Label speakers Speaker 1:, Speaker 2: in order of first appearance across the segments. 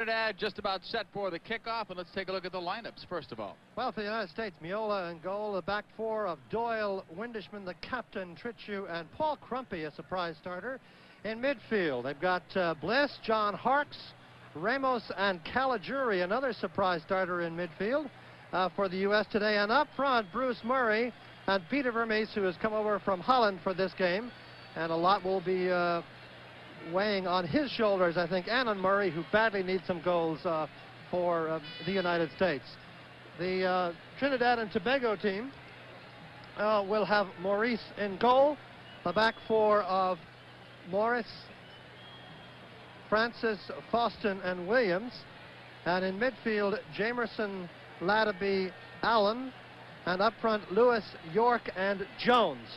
Speaker 1: Trinidad just about set for the kickoff, and let's take a look at the lineups first of all.
Speaker 2: Well, for the United States, Miola in goal, the back four of Doyle, Windishman, the captain, Trichu, and Paul Crumpy, a surprise starter. In midfield, they've got Bliss, John Harkes, Ramos, and Caligiuri, another surprise starter in midfield for the U.S. today. And up front, Bruce Murray and Peter Vermees, who has come over from Holland for this game. And a lot will be weighing on his shoulders, I think, and on Murray, who badly needs some goals for the United States. The Trinidad and Tobago team will have Maurice in goal, the back four of Morris, Francis, Foston, and Williams. And in midfield, Jamerson, Ladaby, Allen, and up front, Lewis, York, and Jones.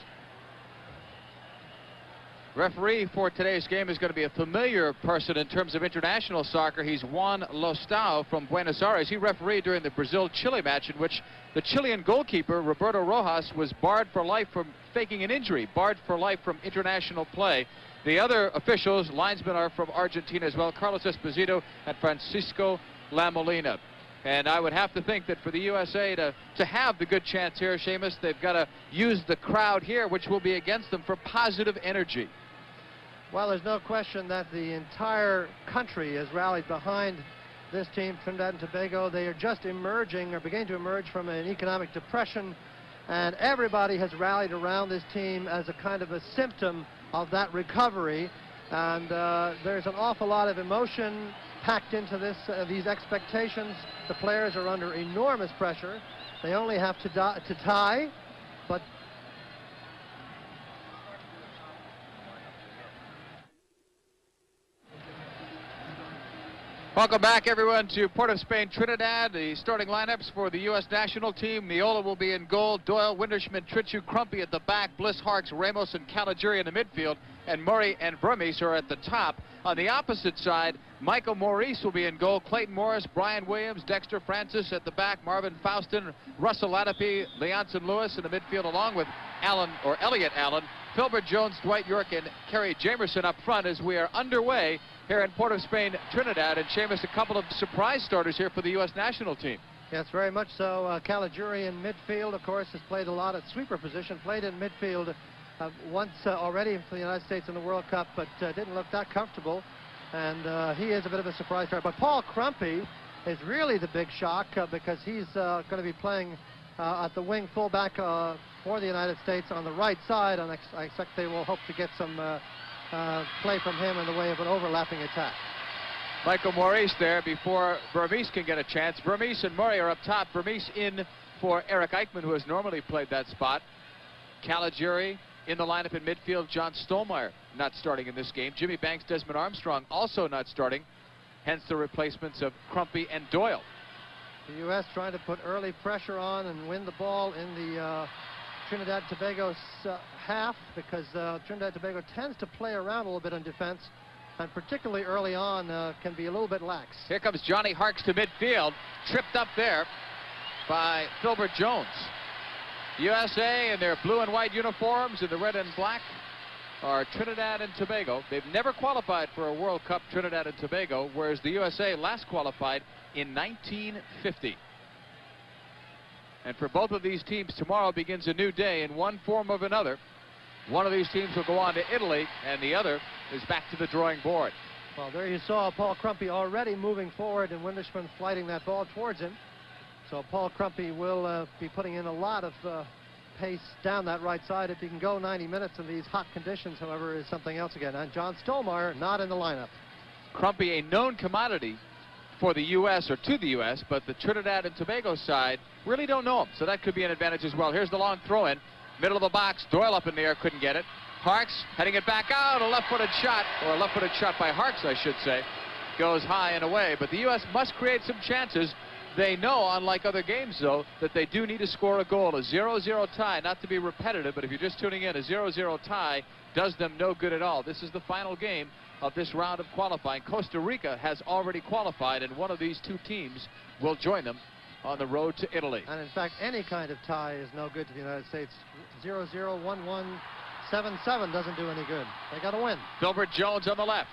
Speaker 1: Referee for today's game is going to be a familiar person in terms of international soccer. He's Juan Lostau from Buenos Aires. He refereed during the Brazil-Chile match in which the Chilean goalkeeper, Roberto Rojas, was barred for life from faking an injury, barred for life from international play. The other officials, linesmen, are from Argentina as well, Carlos Esposito and Francisco Lamolina. And I would have to think that for the USA to have the good chance here, Seamus, they've got to use the crowd here, which will be against them, for positive energy.
Speaker 2: Well, there's no question that the entire country has rallied behind this team, Trinidad and Tobago. They are just emerging, or beginning to emerge, from an economic depression, and everybody has rallied around this team as a kind of a symptom of that recovery. And there's an awful lot of emotion packed into these expectations. The players are under enormous pressure. They only have to tie, but
Speaker 1: welcome back, everyone, to Port of Spain, Trinidad. The starting lineups for the U.S. national team. Miola will be in goal. Doyle, Windishman, Trichu, Crumpy at the back. Bliss, Harkes, Ramos, and Caligiuri in the midfield. And Murray and Vermees are at the top. On the opposite side, Michael Maurice will be in goal. Clayton Morris, Brian Williams, Dexter Francis at the back. Marvin Faustin, Russell Ladapi, Leonson Lewis in the midfield, along with Elliot Allen, Filbert Jones, Dwight York, and Kerry Jamerson up front as we are underway here in Port of Spain, Trinidad. And Seamus, a couple of surprise starters here for the U.S. national team.
Speaker 2: Yes, very much so. Caligiuri in midfield, of course, has played a lot at sweeper position, played in midfield once already for the United States in the World Cup, but didn't look that comfortable. And he is a bit of a surprise starter. But Paul Crumpy is really the big shock because he's going to be playing at the wing fullback for the United States on the right side, and I expect they will hope to get some play from him in the way of an overlapping attack.
Speaker 1: Michael Maurice there before Vermees can get a chance. Vermees and Murray are up top. Vermees in for Eric Eichmann, who has normally played that spot. Caligiuri in the lineup in midfield. John Stolmeyer not starting in this game. Jimmy Banks, Desmond Armstrong also not starting. Hence the replacements of Crumpy and Doyle.
Speaker 2: The U.S. trying to put early pressure on and win the ball in the Trinidad Tobago's half, because Trinidad Tobago tends to play around a little bit on defense, and particularly early on can be a little bit lax.
Speaker 1: Here comes Johnny Harkes to midfield, tripped up there by Filbert Jones. USA in their blue and white uniforms and the red and black are Trinidad and Tobago. They've never qualified for a World Cup, Trinidad and Tobago, whereas the USA last qualified in 1950. And for both of these teams, tomorrow begins a new day in one form or another. One of these teams will go on to Italy, and the other is back to the drawing board.
Speaker 2: Well, there you saw Paul Crumpy already moving forward, and Windishman flighting that ball towards him. So Paul Crumpy will be putting in a lot of pace down that right side. If he can go 90 minutes in these hot conditions, however, is something else again. And John Stolmeyer not in the lineup.
Speaker 1: Crumpy, a known commodity for the U.S. or to the U.S., but the Trinidad and Tobago side really don't know him, so that could be an advantage as well. Here's the long throw-in, middle of the box. Doyle up in the air, couldn't get it. Harkes heading it back out, a left-footed shot, or a left-footed shot by Harkes, I should say, goes high and away. But the U.S. must create some chances. They know, unlike other games, though, that they do need to score a goal. A 0-0 tie, not to be repetitive, but if you're just tuning in, a 0-0 tie does them no good at all. This is the final game of this round of qualifying. Costa Rica has already qualified, and one of these two teams will join them on the road to Italy.
Speaker 2: And in fact, any kind of tie is no good to the United States. 0-0, 1-1, 7-7 doesn't do any good. They got to win.
Speaker 1: Filbert Jones on the left,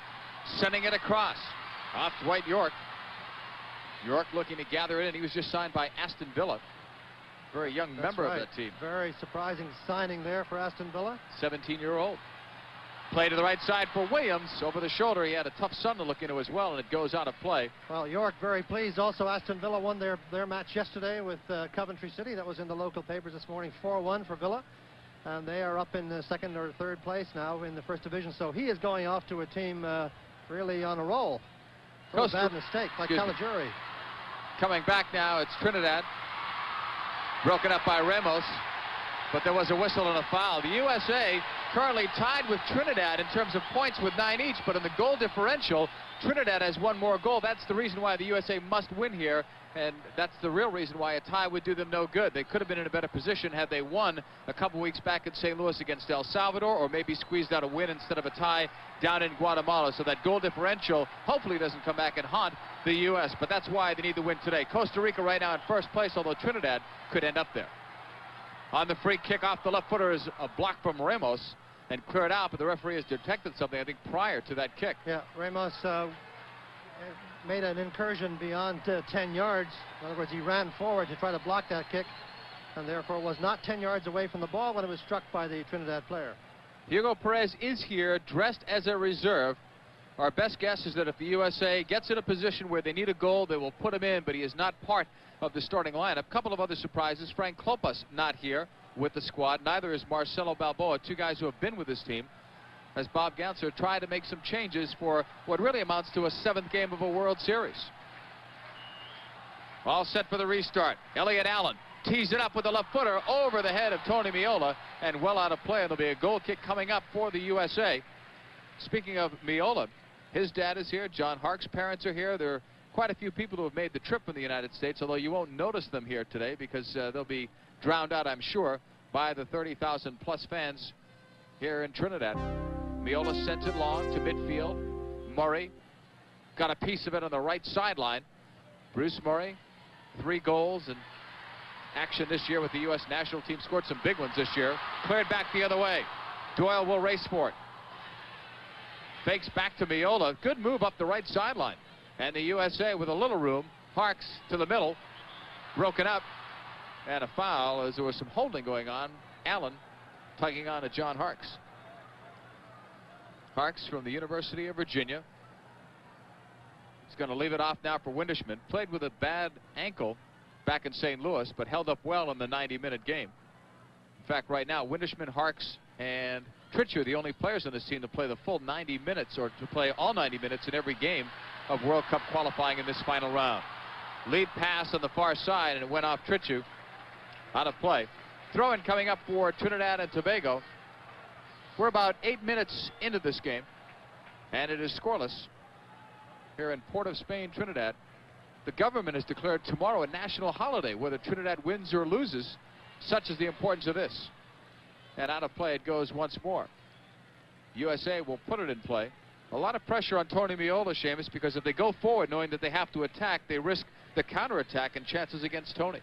Speaker 1: sending it across. Off Dwight York. York looking to gather it in. He was just signed by Aston Villa. Very young member of that team.
Speaker 2: Very surprising signing there for Aston Villa.
Speaker 1: 17-year-old. Play to the right side for Williams. Over the shoulder, he had a tough son to look into as well, and it goes out of play.
Speaker 2: Well, York very pleased. Also, Aston Villa won their match yesterday with Coventry City. That was in the local papers this morning, 4-1 for Villa. And they are up in second or third place now in the first division. So he is going off to a team really on a roll. A bad mistake by Caligiuri.
Speaker 1: Coming back now, it's Trinidad. Broken up by Ramos. But there was a whistle and a foul. The USA currently tied with Trinidad in terms of points with 9 each, but in the goal differential, Trinidad has one more goal. That's the reason why the USA must win here, and that's the real reason why a tie would do them no good. They could have been in a better position had they won a couple weeks back in St. Louis against El Salvador, or maybe squeezed out a win instead of a tie down in Guatemala. So that goal differential hopefully doesn't come back and haunt the U.S., but that's why they need the win today. Costa Rica right now in first place, although Trinidad could end up there. On the free kick off the left footer is a block from Ramos and cleared out, but the referee has detected something, I think, prior to that kick.
Speaker 2: Yeah, Ramos made an incursion beyond 10 yards. In other words, he ran forward to try to block that kick, and therefore was not 10 yards away from the ball when it was struck by the Trinidad player.
Speaker 1: Hugo Perez is here, dressed as a reserve. Our best guess is that if the USA gets in a position where they need a goal, they will put him in, but he is not part of the starting lineup. A couple of other surprises. Frank Klopas not here with the squad. Neither is Marcelo Balboa, two guys who have been with this team, as Bob Ganser tried to make some changes for what really amounts to a 7th game of a World Series. All set for the restart. Elliot Allen tees it up with the left footer over the head of Tony Meola, and well out of play. There'll be a goal kick coming up for the USA. Speaking of Meola, his dad is here. John Hark's parents are here. There are quite a few people who have made the trip from the United States, although you won't notice them here today because they'll be drowned out, I'm sure, by the 30,000 plus fans here in Trinidad. Meola sent it long to midfield. Murray got a piece of it on the right sideline. Bruce Murray, 3 goals in action this year with the U.S. national team. Scored some big ones this year. Cleared back the other way. Doyle will race for it. Fakes back to Meola. Good move up the right sideline. And the USA with a little room. Harks to the middle. Broken up. And a foul as there was some holding going on. Allen tugging on to John Harks. Harks from the University of Virginia. He's going to leave it off now for Windishman. Played with a bad ankle back in St. Louis, but held up well in the 90-minute game. In fact, right now, Windishman, Harks, and Tritchu are the only players on this team to play the full 90 minutes, or to play all 90 minutes in every game of World Cup qualifying in this final round. Lead pass on the far side, and it went off Tritchu. Out of play. Throw-in coming up for Trinidad and Tobago. We're about 8 minutes into this game, and it is scoreless here in Port of Spain, Trinidad. The government has declared tomorrow a national holiday, whether Trinidad wins or loses. Such is the importance of this. And out of play it goes once more. USA will put it in play. A lot of pressure on Tony Meola, Seamus, because if they go forward knowing that they have to attack, they risk the counterattack and chances against Tony.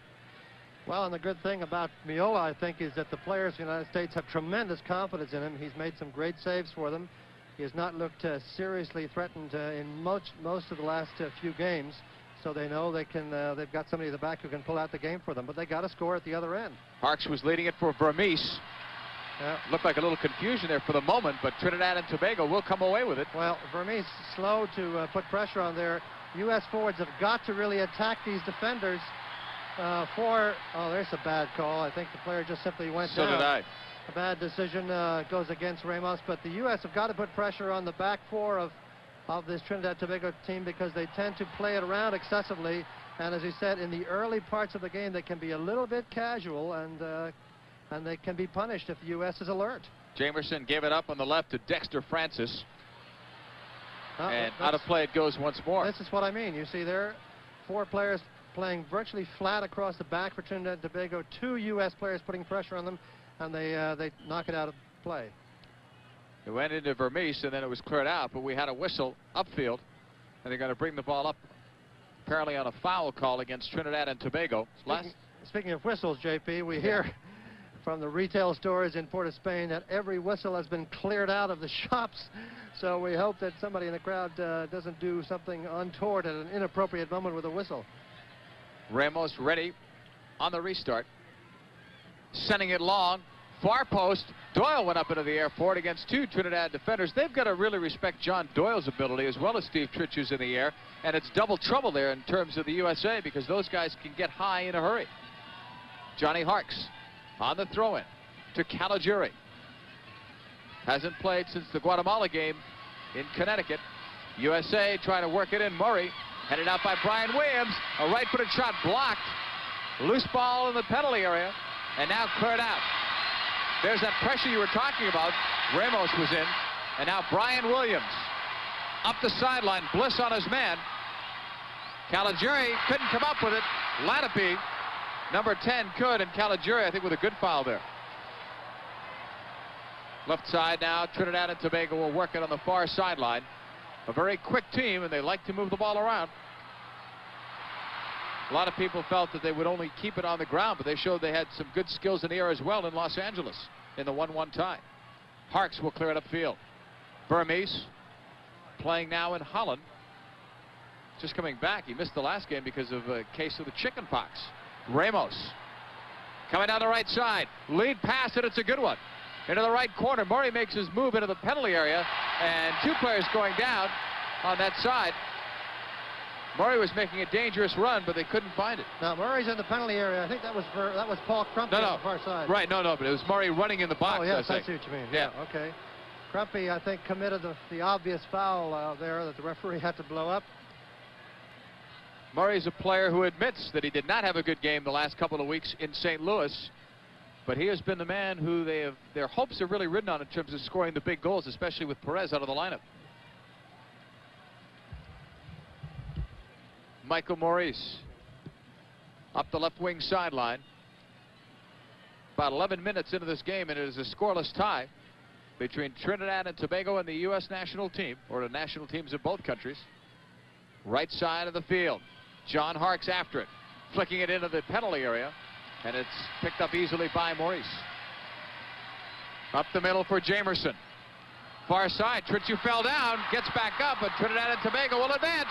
Speaker 2: Well, and the good thing about Meola, I think, is that the players of the United States have tremendous confidence in him. He's made some great saves for them. He has not looked seriously threatened in most of the last few games. So they know they can. They've got somebody at the back who can pull out the game for them. But they got to score at the other end.
Speaker 1: Harks was leading it for Vermees.
Speaker 2: Yeah.
Speaker 1: Looked like a little confusion there for the moment, but Trinidad and Tobago will come away with it.
Speaker 2: Well, Vermees slow to put pressure on there. U.S. forwards have got to really attack these defenders. Oh, there's a bad call. I think the player just simply went down.
Speaker 1: So did I.
Speaker 2: A bad decision goes against Ramos, but the U.S. have got to put pressure on the back four of this Trinidad-Tobago team because they tend to play it around excessively. And as you said, in the early parts of the game, they can be a little bit casual, and they can be punished if the U.S. is alert.
Speaker 1: Jamerson gave it up on the left to Dexter Francis. And out of play it goes once more.
Speaker 2: This is what I mean. You see there, 4 players playing virtually flat across the back for Trinidad and Tobago. 2 U.S. players putting pressure on them, and they knock it out of play.
Speaker 1: It went into Vermees, and then it was cleared out, but we had a whistle upfield, and they're going to bring the ball up, apparently on a foul call against Trinidad and Tobago.
Speaker 2: Speaking of whistles, JP, we hear from the retail stores in Port of Spain that every whistle has been cleared out of the shops. So we hope that somebody in the crowd doesn't do something untoward at an inappropriate moment with a whistle.
Speaker 1: Ramos ready on the restart. Sending it long. Far post. Doyle went up into the air for it against two Trinidad defenders. They've got to really respect John Doyle's ability as well as Steve Tritchew's in the air. And it's double trouble there in terms of the USA because those guys can get high in a hurry. Johnny Harks on the throw-in to Caligiuri. Hasn't played since the Guatemala game in Connecticut. USA trying to work it in. Murray headed out by Brian Williams. A right-footed shot blocked. Loose ball in the penalty area. And now cleared out. There's that pressure you were talking about. Ramos was in. And now Brian Williams up the sideline. Bliss on his man. Caligiuri couldn't come up with it. Latipi, number 10, could. And Caligiuri, I think, with a good foul there. Left side now. Trinidad and Tobago will work it on the far sideline. A very quick team, and they like to move the ball around. A lot of people felt that they would only keep it on the ground, but they showed they had some good skills in the air as well in Los Angeles in the 1-1 tie. Harks will clear it upfield. Burmese playing now in Holland. Just coming back. He missed the last game because of a case of the chicken pox. Ramos coming down the right side. Lead pass, and it's a good one. Into the right corner. Murray makes his move into the penalty area, and two players going down on that side. Murray was making a dangerous run, but they couldn't find it.
Speaker 2: Now Murray's in the penalty area. I think that was Paul Crumpy on the far side.
Speaker 1: Right, no, but it was Murray running in the box.
Speaker 2: Oh yes, I see what you mean.
Speaker 1: Yeah.
Speaker 2: Okay. Crumpy, I think, committed the obvious foul there that the referee had to blow up.
Speaker 1: Murray's a player who admits that he did not have a good game the last couple of weeks in St. Louis, but he has been the man who their hopes have really ridden on in terms of scoring the big goals, especially with Perez out of the lineup. Michael Maurice up the left wing sideline. About 11 minutes into this game, and it is a scoreless tie between Trinidad and Tobago and the U.S. national team, or the national teams of both countries. Right side of the field. John Harks after it, flicking it into the penalty area, and it's picked up easily by Maurice. Up the middle for Jamerson. Far side, Tritchew fell down, gets back up, and Trinidad and Tobago will advance.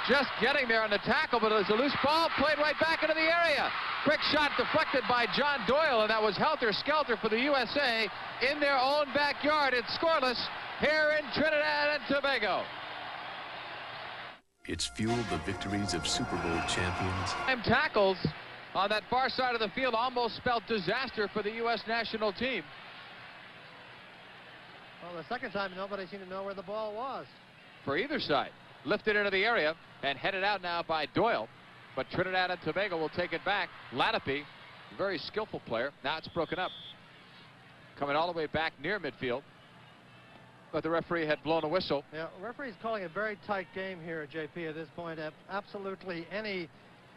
Speaker 1: Just getting there on the tackle, but it was a loose ball played right back into the area. Quick shot deflected by John Doyle, and that was helter-skelter for the USA in their own backyard. It's scoreless here in Trinidad and Tobago.
Speaker 3: It's fueled the victories of Super Bowl champions.
Speaker 1: Tackles on that far side of the field almost spelled disaster for the U.S. national team.
Speaker 2: Well, the second time, nobody seemed to know where the ball was.
Speaker 1: For either side. Lifted into the area and headed out now by Doyle. But Trinidad and Tobago will take it back. Latipi, very skillful player. Now it's broken up. Coming all the way back near midfield. But the referee had blown a whistle.
Speaker 2: Yeah, the referee's calling a very tight game here, JP, at this point. Absolutely any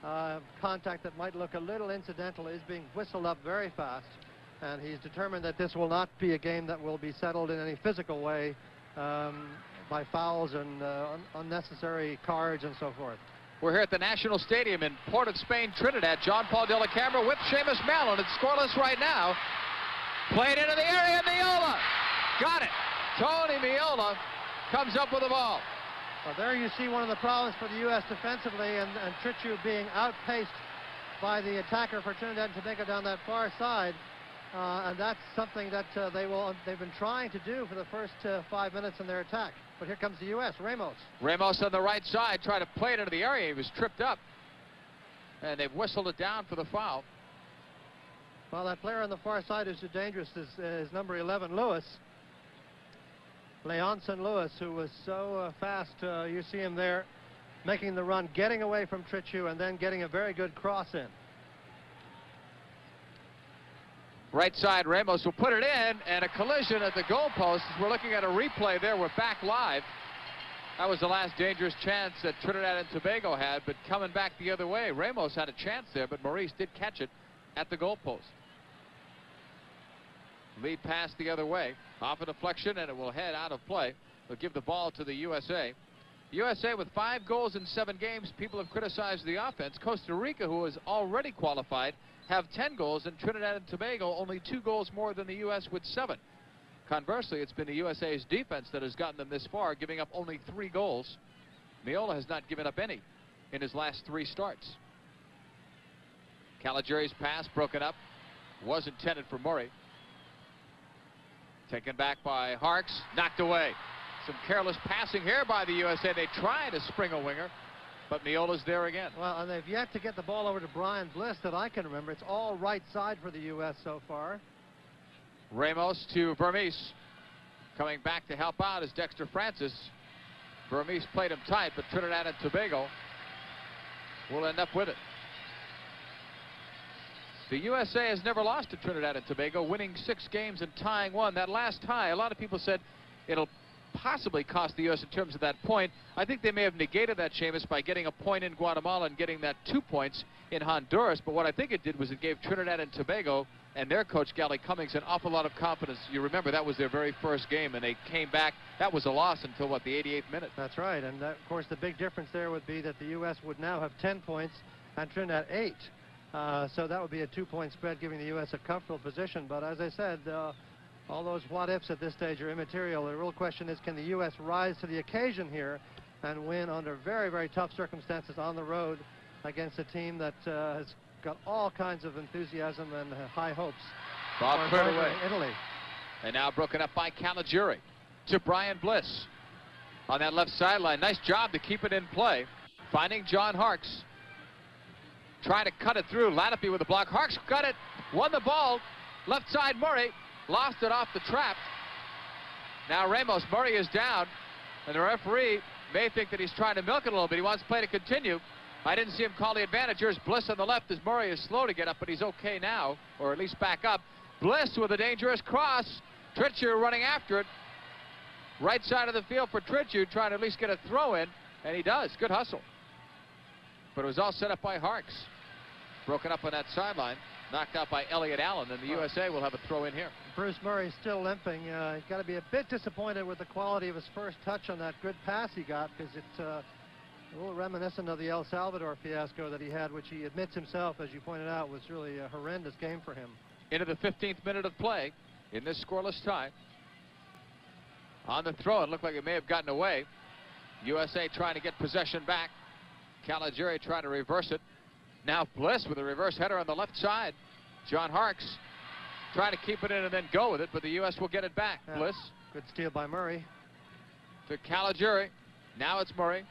Speaker 2: contact that might look a little incidental is being whistled up very fast. And he's determined that this will not be a game that will be settled in any physical way by fouls and unnecessary cards and so forth.
Speaker 1: We're here at the National Stadium in Port of Spain, Trinidad. John Paul de la Camera with Seamus Mallon. It's scoreless right now. Played into the area, Miola. Got it. Tony Miola comes up with the ball.
Speaker 2: Well, there you see one of the problems for the U.S. defensively, and Tritchew being outpaced by the attacker for Trinidad and Tobago down that far side. And that's something that they've been trying to do for the first 5 minutes in their attack. But here comes the U.S. Ramos.
Speaker 1: Ramos on the right side tried to play it into the area. He was tripped up. And they've whistled it down for the foul.
Speaker 2: Well, that player on the far side who's dangerous is number 11, Lewis. Leonson Lewis, who was so fast. You see him there making the run, getting away from Tritchew, and then getting a very good cross in.
Speaker 1: Right side, Ramos will put it in, and a collision at the goalpost. We're looking at a replay there. We're back live. That was the last dangerous chance that Trinidad and Tobago had, but coming back the other way, Ramos had a chance there, but Maurice did catch it at the goalpost. Lead pass the other way, off a deflection, and it will head out of play. They'll give the ball to the USA. USA with 5 goals in 7 games. People have criticized the offense. Costa Rica, who has already qualified, have 10 goals, and Trinidad and Tobago only 2 goals more than the U.S. with 7. Conversely, it's been the USA's defense that has gotten them this far, giving up only 3 goals. Meola has not given up any in his last 3 starts. Caligiuri's pass broken up. Was intended for Murray. Taken back by Harks. Knocked away. Some careless passing here by the USA. They try to spring a winger, but Meola's there again.
Speaker 2: Well, and they've yet to get the ball over to Brian Bliss that I can remember. It's all right side for the U.S. so far.
Speaker 1: Ramos to Vermees. Coming back to help out is Dexter Francis. Vermees played him tight, but Trinidad and Tobago will end up with it. The USA has never lost to Trinidad and Tobago, winning 6 games and tying 1. That last tie, a lot of people said it'll possibly cost the U.S. in terms of that point. I think they may have negated that, Seamus, by getting a point in Guatemala and getting that 2 points in Honduras. But what I think it did was it gave Trinidad and Tobago and their coach, Gally Cummings, an awful lot of confidence. You remember that was their very first game, and they came back. That was a loss until, what, the 88th minute?
Speaker 2: That's right. And, of course, the big difference there would be that the U.S. would now have 10 points and Trinidad 8. So that would be a 2-point spread, giving the U.S. a comfortable position. But as I said, all those what-ifs at this stage are immaterial. The real question is, can the U.S. rise to the occasion here and win under very, very tough circumstances on the road against a team that has got all kinds of enthusiasm and high hopes.
Speaker 1: Ball cleared away.
Speaker 2: Italy.
Speaker 1: And now broken up by Caligiuri to Brian Bliss on that left sideline. Nice job to keep it in play. Finding John Harks. Trying to cut it through. Latipi with the block. Harks got it. Won the ball. Left side Murray. Lost it off the trap. Now Ramos. Murray is down. And the referee may think that he's trying to milk it a little bit. He wants play to continue. I didn't see him call the advantage. Here's Bliss on the left as Murray is slow to get up, but he's okay now, or at least back up. Bliss with a dangerous cross. Tritchu running after it. Right side of the field for Tritchu, trying to at least get a throw in, and he does. Good hustle. But it was all set up by Harks. Broken up on that sideline. Knocked out by Elliot Allen, and the USA will have a throw in here.
Speaker 2: Bruce Murray still limping. He's got to be a bit disappointed with the quality of his first touch on that good pass he got, because it's a little reminiscent of the El Salvador fiasco that he had, which he admits himself, as you pointed out, was really a horrendous game for him.
Speaker 1: Into the 15th minute of play in this scoreless tie. On the throw, it looked like it may have gotten away. USA trying to get possession back. Caligiuri trying to reverse it. Now Bliss with a reverse header on the left side. John Harks trying to keep it in and then go with it, but the U.S. will get it back. Yeah. Bliss.
Speaker 2: Good steal by Murray.
Speaker 1: To Caligiuri. Now it's Murray.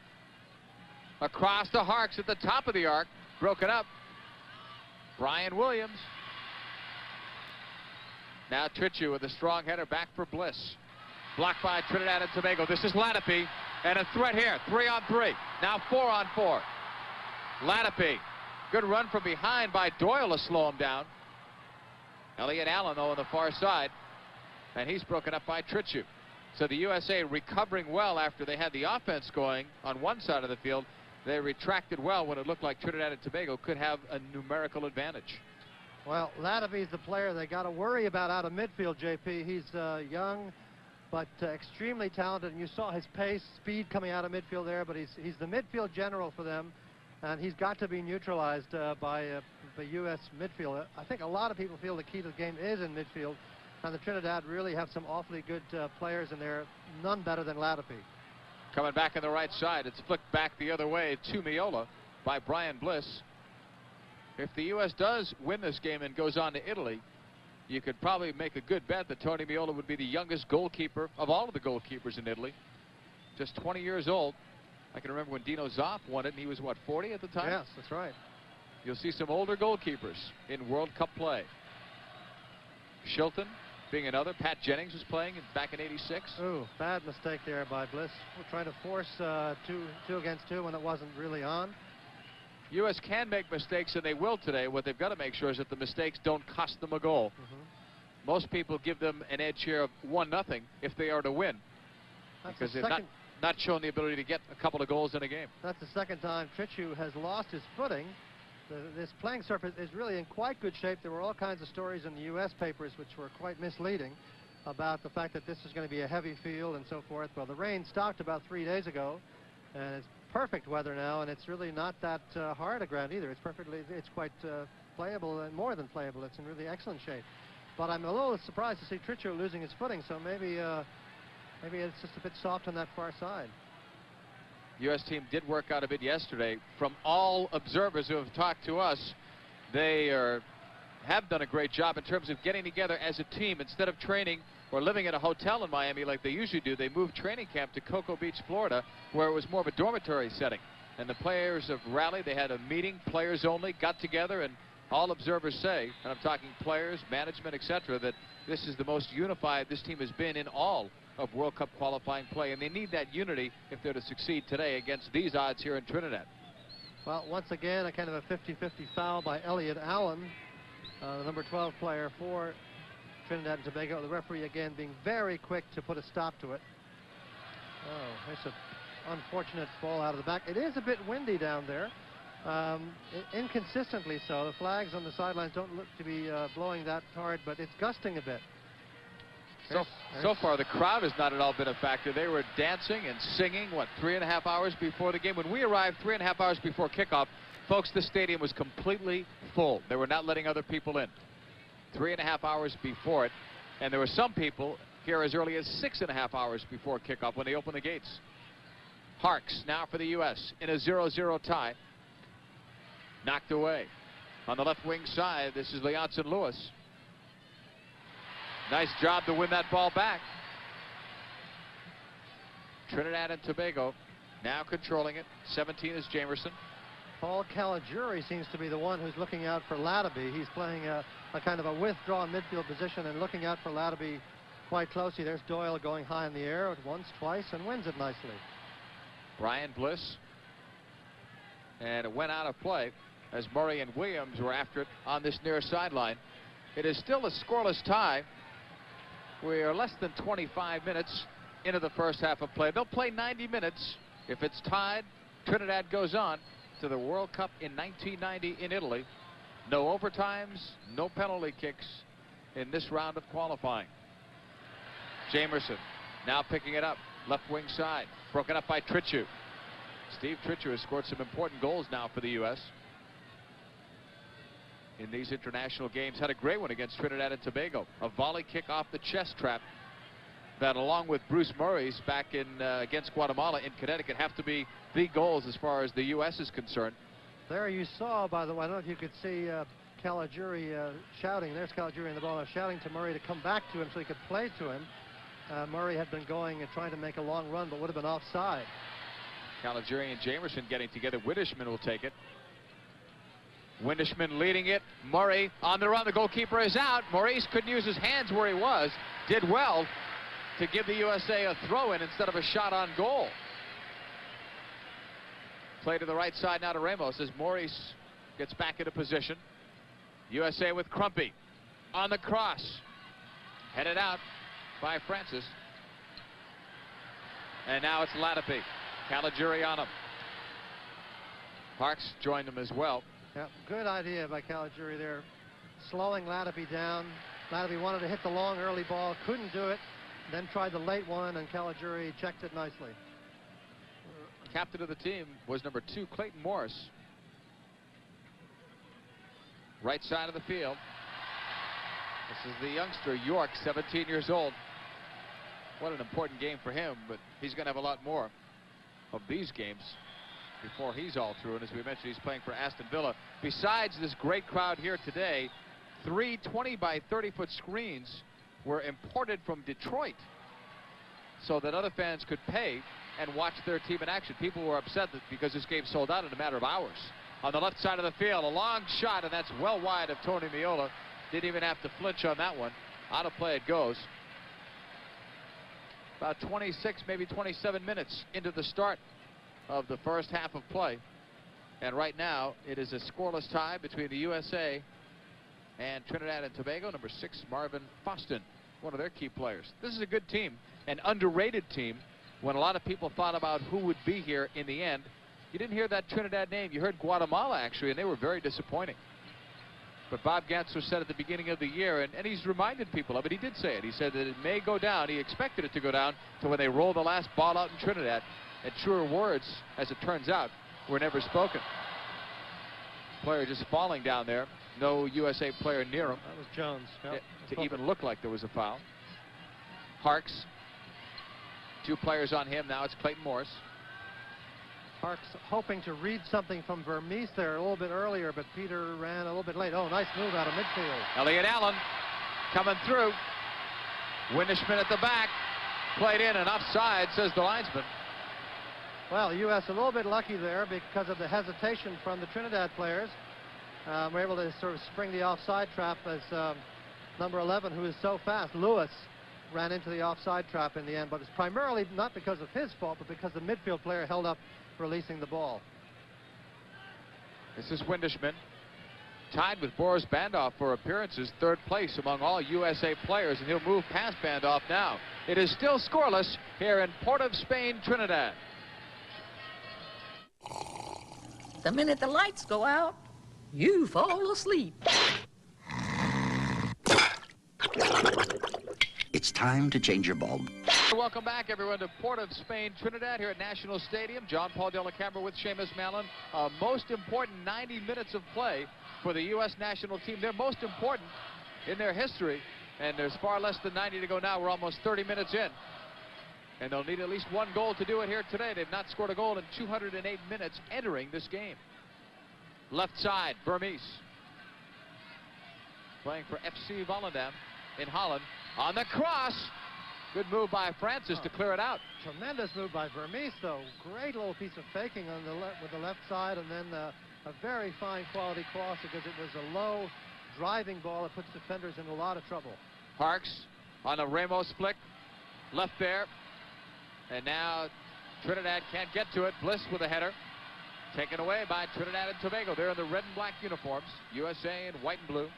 Speaker 1: Across to Harks at the top of the arc. Broken up. Brian Williams. Now Tritchu with a strong header back for Bliss. Blocked by Trinidad and Tobago. This is Latipi. And a threat here. 3-on-3. Now 4-on-4. Latipi. Good run from behind by Doyle to slow him down. Elliot Allen, though, on the far side. And he's broken up by Tritchu. So the USA recovering well after they had the offense going on one side of the field. They retracted well when it looked like Trinidad and Tobago could have a numerical advantage.
Speaker 2: Well, Latipi's the player they got to worry about out of midfield, JP. He's young, but extremely talented. And you saw his pace, speed coming out of midfield there, but he's the midfield general for them. And he's got to be neutralized by the U.S. midfield. I think a lot of people feel the key to the game is in midfield. And the Trinidad really have some awfully good players in there, none better than Latipi.
Speaker 1: Coming back on the right side, it's flicked back the other way to Meola by Brian Bliss. If the U.S. does win this game and goes on to Italy, you could probably make a good bet that Tony Meola would be the youngest goalkeeper of all of the goalkeepers in Italy. Just 20 years old. I can remember when Dino Zoff won it, and he was, what, 40 at the time?
Speaker 2: Yes, that's right.
Speaker 1: You'll see some older goalkeepers in World Cup play. Shilton being another. Pat Jennings was playing back in '86.
Speaker 2: Ooh, bad mistake there by Bliss. We're trying to force two against two when it wasn't really on.
Speaker 1: U.S. can make mistakes, and they will today. What they've got to make sure is that the mistakes don't cost them a goal. Most people give them an edge here of 1-0 if they are to win. Because they've not shown the ability to get a couple of goals in a game.
Speaker 2: That's the second time Tritchu has lost his footing. This playing surface is really in quite good shape. There were all kinds of stories in the U.S. papers which were quite misleading about the fact that this is going to be a heavy field and so forth. Well, the rain stopped about 3 days ago, And it's perfect weather now, and it's really not that hard a ground either. It's quite playable, and more than playable. It's in really excellent shape. But I'm a little surprised to see Trinidad losing his footing, so maybe it's just a bit soft on that far side.
Speaker 1: U.S. team did work out a bit yesterday. From all observers who have talked to us, they have done a great job in terms of getting together as a team. Instead of training or living in a hotel in Miami like they usually do, they moved training camp to Cocoa Beach, Florida, where it was more of a dormitory setting. And the players have rallied. They had a meeting, players only, got together, and all observers say, and I'm talking players, management, etc., that this is the most unified this team has been in all of World Cup qualifying play, and they need that unity if they're to succeed today against these odds here in Trinidad.
Speaker 2: Well, once again, a kind of a 50-50 foul by Elliot Allen, the number 12 player for Trinidad and Tobago. The referee again being very quick to put a stop to it. Oh, it's an unfortunate ball out of the back. It is a bit windy down there. Inconsistently so. The flags on the sidelines don't look to be blowing that hard, but it's gusting a bit.
Speaker 1: So far, the crowd has not at all been a factor. They were dancing and singing, what, 3.5 hours before the game? When we arrived 3.5 hours before kickoff, folks, the stadium was completely full. They were not letting other people in. 3.5 hours before it, and there were some people here as early as 6.5 hours before kickoff when they opened the gates. Harks now for the U.S. in a 0-0 tie. Knocked away. On the left wing side, this is Leonson Lewis. Nice job to win that ball back. Trinidad and Tobago now controlling it. 17 is Jamerson.
Speaker 2: Paul Caligiuri seems to be the one who's looking out for Ladaby. He's playing a kind of a withdrawn midfield position and looking out for Ladaby quite closely. There's Doyle going high in the air once, twice, and wins it nicely.
Speaker 1: Brian Bliss. And it went out of play as Murray and Williams were after it on this near sideline. It is still a scoreless tie. We are less than 25 minutes into the first half of play. They'll play 90 minutes. If it's tied, Trinidad goes on to the World Cup in 1990 in Italy. No overtimes, no penalty kicks in this round of qualifying. Jamerson now picking it up, left wing side, broken up by Tritchu. Steve Tritchu has scored some important goals now for the U.S. in these international games. Had a great one against Trinidad and Tobago. A volley kick off the chest trap that, along with Bruce Murray's back in against Guatemala in Connecticut, have to be the goals as far as the U.S. is concerned.
Speaker 2: There you saw, by the way, I don't know if you could see Caligiuri shouting. There's Caligiuri in the ball, shouting to Murray to come back to him so he could play to him. Murray had been going and trying to make a long run, but would have been offside.
Speaker 1: Caligiuri and Jamerson getting together. Widdishman will take it. Windishman leading it. Murray on the run. The goalkeeper is out. Maurice couldn't use his hands where he was. Did well to give the USA a throw-in instead of a shot on goal. Play to the right side now to Ramos as Maurice gets back into position. USA with Crumpy on the cross. Headed out by Francis. And now it's Ladaby. Caligiuri on him. Parks joined him as well.
Speaker 2: Yeah, good idea by Caligiuri there, slowing Ladaby down. Ladaby wanted to hit the long early ball, couldn't do it, then tried the late one, and Caligiuri checked it nicely.
Speaker 1: Captain of the team was number 2, Clayton Morris. Right side of the field. This is the youngster, York, 17 years old. What an important game for him, but he's going to have a lot more of these games before he's all through. And as we mentioned, he's playing for Aston Villa. Besides this great crowd here today, 3 20 by 30-foot screens were imported from Detroit so that other fans could pay and watch their team in action. People were upset because this game sold out in a matter of hours. On the left side of the field, a long shot, and that's well wide of Tony Meola. Didn't even have to flinch on that one. Out of play it goes. About 26, maybe 27 minutes into the start of the first half of play. And right now, it is a scoreless tie between the USA and Trinidad and Tobago. Number 6, Marvin Foston, one of their key players. This is a good team, an underrated team. When a lot of people thought about who would be here in the end, you didn't hear that Trinidad name. You heard Guatemala, actually, and they were very disappointing. But Bob Gantzer said at the beginning of the year, and he's reminded people of it, he did say it. He said that it may go down. He expected it to go down to when they roll the last ball out in Trinidad. And truer words, as it turns out, were never spoken. Player just falling down there. No USA player near him.
Speaker 2: That was Jones. Yep.
Speaker 1: To even look like there was a foul. Harks. 2 players on him now. It's Clayton Morris.
Speaker 2: Harks hoping to read something from Vermees there a little bit earlier, but Peter ran a little bit late. Oh, nice move out of midfield.
Speaker 1: Elliot Allen coming through. Windishman at the back. Played in and offside, says the linesman.
Speaker 2: Well, the U.S. a little bit lucky there because of the hesitation from the Trinidad players. We're able to sort of spring the offside trap as number 11, who is so fast, Lewis, ran into the offside trap in the end. But it's primarily not because of his fault, but because the midfield player held up releasing the ball.
Speaker 1: This is Windishman, tied with Boris Bandoff for appearances, 3rd place among all USA players, and he'll move past Bandoff now. It is still scoreless here in Port of Spain, Trinidad.
Speaker 4: The minute the lights go out, you fall asleep.
Speaker 5: It's time to change your bulb.
Speaker 1: Welcome back, everyone, to Port of Spain, Trinidad, here at National Stadium. John Paul Della Camera with Seamus Mallon. Most important 90 minutes of play for the U.S. national team. They're most important in their history, and there's far less than 90 to go now. We're almost 30 minutes in. And they'll need at least 1 goal to do it here today. They've not scored a goal in 208 minutes entering this game. Left side, Vermees. Playing for FC Volendam in Holland. On the cross. Good move by Francis to clear it out.
Speaker 2: Tremendous move by Vermees, though. Great little piece of faking on the with the left side, and then a very fine quality cross because it was a low driving ball that puts defenders in a lot of trouble.
Speaker 1: Harks on a Ramos flick. Left there. And now Trinidad can't get to it. Bliss with a header. Taken away by Trinidad and Tobago. They're in the red and black uniforms. USA in white and blue.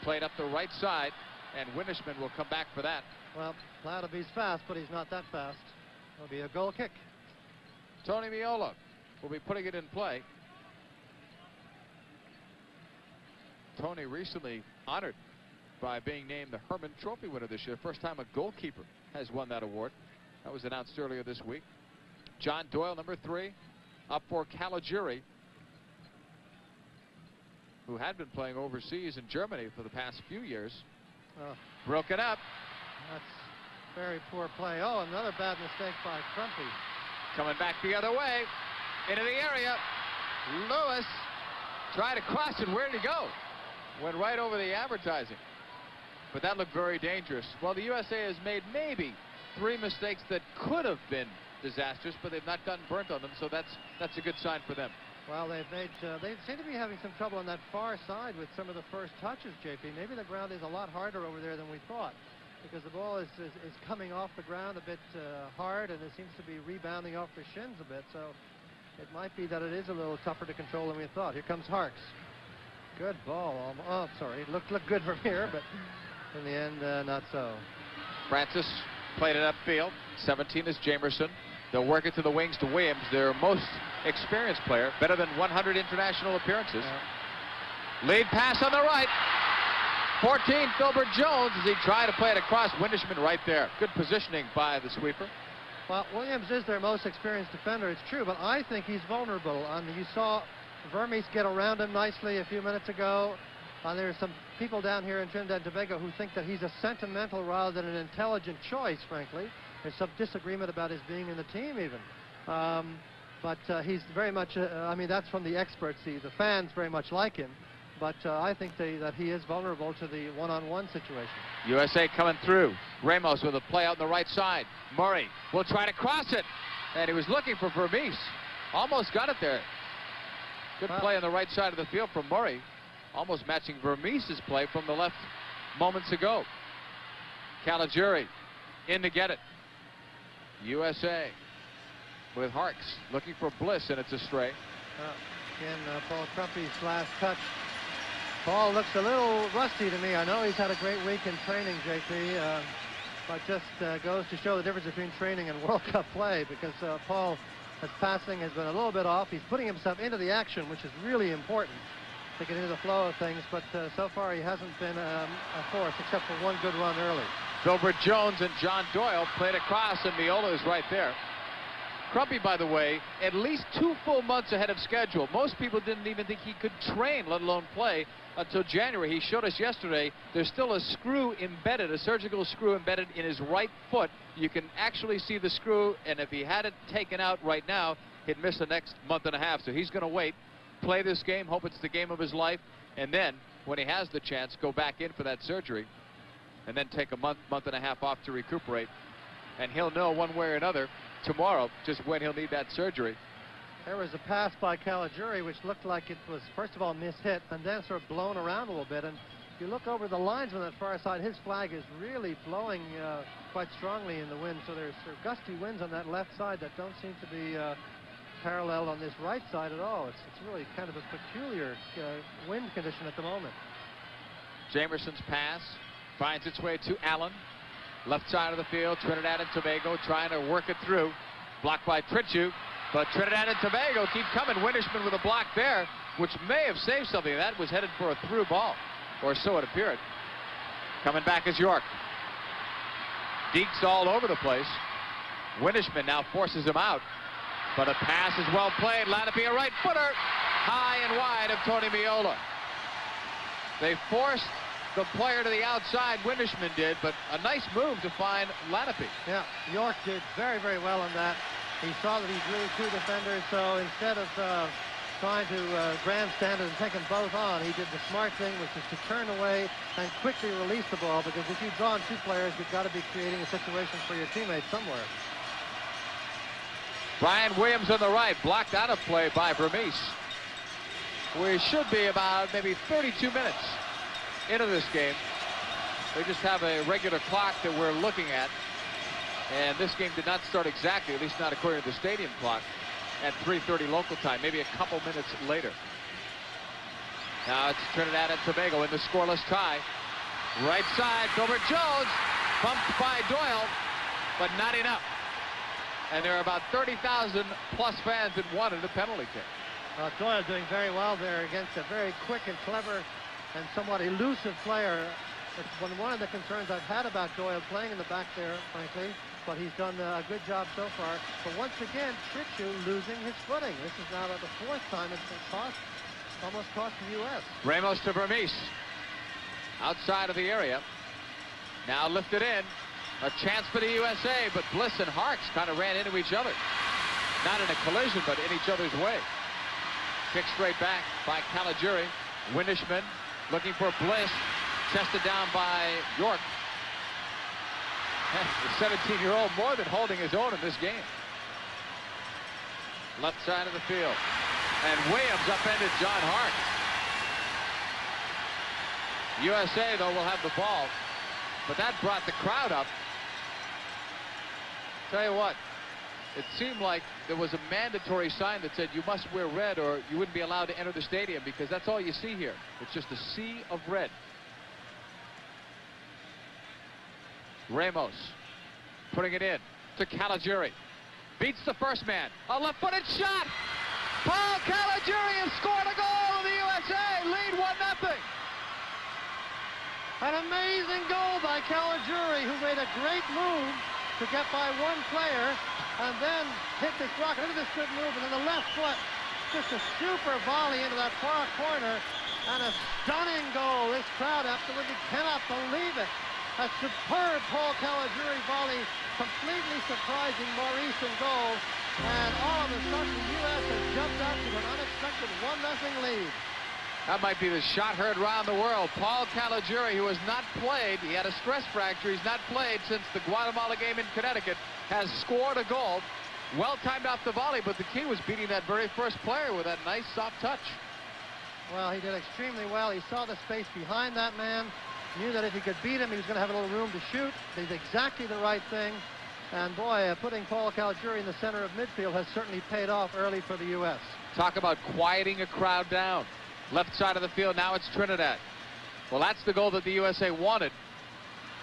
Speaker 1: Played up the right side, and Windishman will come back for that.
Speaker 2: Well, Plataby's fast, but he's not that fast. It'll be a goal kick.
Speaker 1: Tony Miola will be putting it in play. Tony recently honored by being named the Herman Trophy winner this year. First time a goalkeeper has won that award. That was announced earlier this week. John Doyle, number 3, up for Caligiuri, who had been playing overseas in Germany for the past few years. Broken up.
Speaker 2: That's very poor play. Oh, another bad mistake by Crumpy.
Speaker 1: Coming back the other way. Into the area. Lewis tried to cross it. Where did he go? Went right over the advertising. But that looked very dangerous. Well, the USA has made maybe 3 mistakes that could have been disastrous, but they've not gotten burnt on them, so that's a good sign for them.
Speaker 2: Well, they seem to be having some trouble on that far side with some of the first touches, JP. Maybe the ground is a lot harder over there than we thought, because the ball is coming off the ground a bit hard, and it seems to be rebounding off their shins a bit, so it might be that it is a little tougher to control than we thought. Here comes Harks. Good ball. Oh, sorry. Looked good from here, but in the end, not so.
Speaker 1: Francis played it upfield. 17 is Jamerson. They'll work it to the wings to Williams, their most experienced player, better than 100 international appearances. Yeah. Lead pass on the right. 14, Filbert Jones, as he tried to play it across. Windishman right there. Good positioning by the sweeper.
Speaker 2: Well, Williams is their most experienced defender, it's true, but I think he's vulnerable. You saw Vermees get around him nicely a few minutes ago. There are some people down here in Trinidad and Tobago who think that he's a sentimental rather than an intelligent choice, frankly. There's some disagreement about his being in the team even. But he's very much, I mean, that's from the experts. The fans very much like him. But I think that he is vulnerable to the one-on-one situation. USA
Speaker 1: coming through. Ramos with a play out on the right side. Murray will try to cross it. And he was looking for Vermees. Almost got it there. Good play on the right side of the field from Murray. Almost matching Vermees' play from the left moments ago. Caligiuri in to get it. USA with Harks looking for Bliss, and it's a stray.
Speaker 2: Again, Paul Crumpy's last touch. Paul looks a little rusty to me. I know he's had a great week in training, JP, but just goes to show the difference between training and World Cup play, because Paul, his passing has been a little bit off. He's putting himself into the action, which is really important to get into the flow of things, but so far he hasn't been a force except for one good run early.
Speaker 1: Filbert Jones and John Doyle played across, and Miola is right there. Crumpy, by the way, at least 2 full months ahead of schedule. Most people didn't even think he could train, let alone play, until January. He showed us yesterday there's still a screw embedded, a surgical screw embedded in his right foot. You can actually see the screw, and if he had it taken out right now, he'd miss the next month and a half. So he's going to wait, play this game, hope it's the game of his life, and then when he has the chance, go back in for that surgery, and then take a month and a half off to recuperate. And he'll know one way or another tomorrow just when he'll need that surgery.
Speaker 2: There was a pass by Caligiuri which looked like it was, first of all, mishit, and then sort of blown around a little bit. And if you look over the lines on that far side, his flag is really blowing quite strongly in the wind. So there's sort of gusty winds on that left side that don't seem to be parallel on this right side at all. It's really kind of a peculiar wind condition at the moment.
Speaker 1: Jamerson's pass finds its way to Allen. Left side of the field, Trinidad and Tobago trying to work it through. Blocked by Trinidad, but Trinidad and Tobago keep coming. Windishman with a block there, which may have saved something. That was headed for a through ball, or so it appeared. Coming back is York. Deeks all over the place. Windishman now forces him out, but a pass is well played. Lanape, a right footer, high and wide of Tony Meola. They forced the player to the outside, Windishman did, but a nice move to find Lanape.
Speaker 2: Yeah, York did very, very well on that. He saw that he drew 2 defenders, so instead of trying to grandstand it and take them both on, he did the smart thing, which is to turn away and quickly release the ball, because if you draw on 2 players, you've got to be creating a situation for your teammates somewhere.
Speaker 1: Brian Williams on the right, blocked out of play by Vermees. We should be about maybe 32 minutes into this game. They just have a regular clock that we're looking at, and this game did not start exactly, at least not according to the stadium clock, at 3:30 local time, maybe a couple minutes later. Now it's Trinidad and Tobago in the scoreless tie. Right side, Gilbert Jones, bumped by Doyle, but not enough. And there are about 30,000 plus fans that wanted a penalty kick.
Speaker 2: Doyle doing very well there against a very quick and clever and somewhat elusive player. It's one of the concerns I've had about Doyle playing in the back there, frankly, but he's done a good job so far. But once again, Trinidad losing his footing. This is now the 4th time it's almost cost the U.S.
Speaker 1: Ramos to Vermees. Outside of the area. Now lifted in. A chance for the USA, but Bliss and Harks kind of ran into each other. Not in a collision, but in each other's way. Kick straight back by Caligiuri. Windishman looking for Bliss. Chested down by York. The 17-year-old more than holding his own in this game. Left side of the field. And Williams upended John Hart. USA, though, will have the ball. But that brought the crowd up. Tell you what, it seemed like there was a mandatory sign that said you must wear red or you wouldn't be allowed to enter the stadium, because that's all you see here. It's just a sea of red. Ramos putting it in to Caligiuri. Beats the first man. A left-footed shot. Paul Caligiuri has scored a goal. The USA lead 1-0.
Speaker 2: An amazing goal by Caligiuri, who made a great move to get by one player and then hit this rocket. Look at this good move, and then the left foot, just a super volley into that far corner, and a stunning goal. This crowd absolutely cannot believe it. A superb Paul Caligiuri volley, completely surprising Maurice in goal, and all of a sudden the U.S. has jumped out to an unexpected 1-0 lead.
Speaker 1: That might be the shot heard around the world. Paul Caligiuri, who has not played, he had a stress fracture, he's not played since the Guatemala game in Connecticut, has scored a goal. Well timed off the volley, but the key was beating that very first player with that nice soft touch.
Speaker 2: Well, he did extremely well. He saw the space behind that man, knew that if he could beat him, he was going to have a little room to shoot. Did exactly the right thing. And boy, putting Paul Caligiuri in the center of midfield has certainly paid off early for the U.S.
Speaker 1: Talk about quieting a crowd down. Left side of the field, now it's Trinidad. Well, that's the goal that the USA wanted.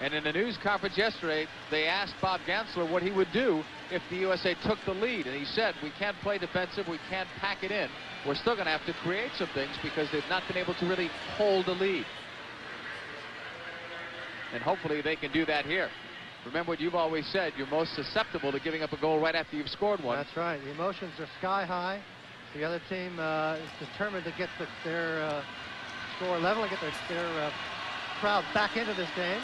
Speaker 1: And in a news conference yesterday, they asked Bob Gansler what he would do if the USA took the lead. And he said, we can't play defensive, we can't pack it in. We're still going to have to create some things because they've not been able to really hold a lead. And hopefully they can do that here. Remember what you've always said, you're most susceptible to giving up a goal right after you've scored one.
Speaker 2: That's right. The emotions are sky high. The other team is determined to get their score level and get their crowd back into this game.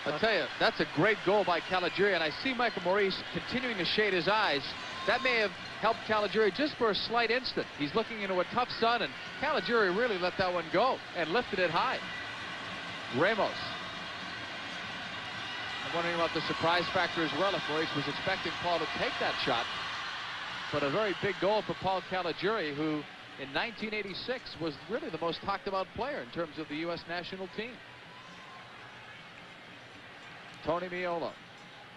Speaker 1: I'll tell you, that's a great goal by Caligiuri, and I see Michael Maurice continuing to shade his eyes. That may have helped Caligiuri just for a slight instant. He's looking into a tough sun, and Caligiuri really let that one go and lifted it high. Ramos. I'm wondering about the surprise factor as well, if Maurice was expecting Paul to take that shot. But a very big goal for Paul Caligiuri, who in 1986 was really the most talked about player in terms of the U.S. national team. Tony Meola.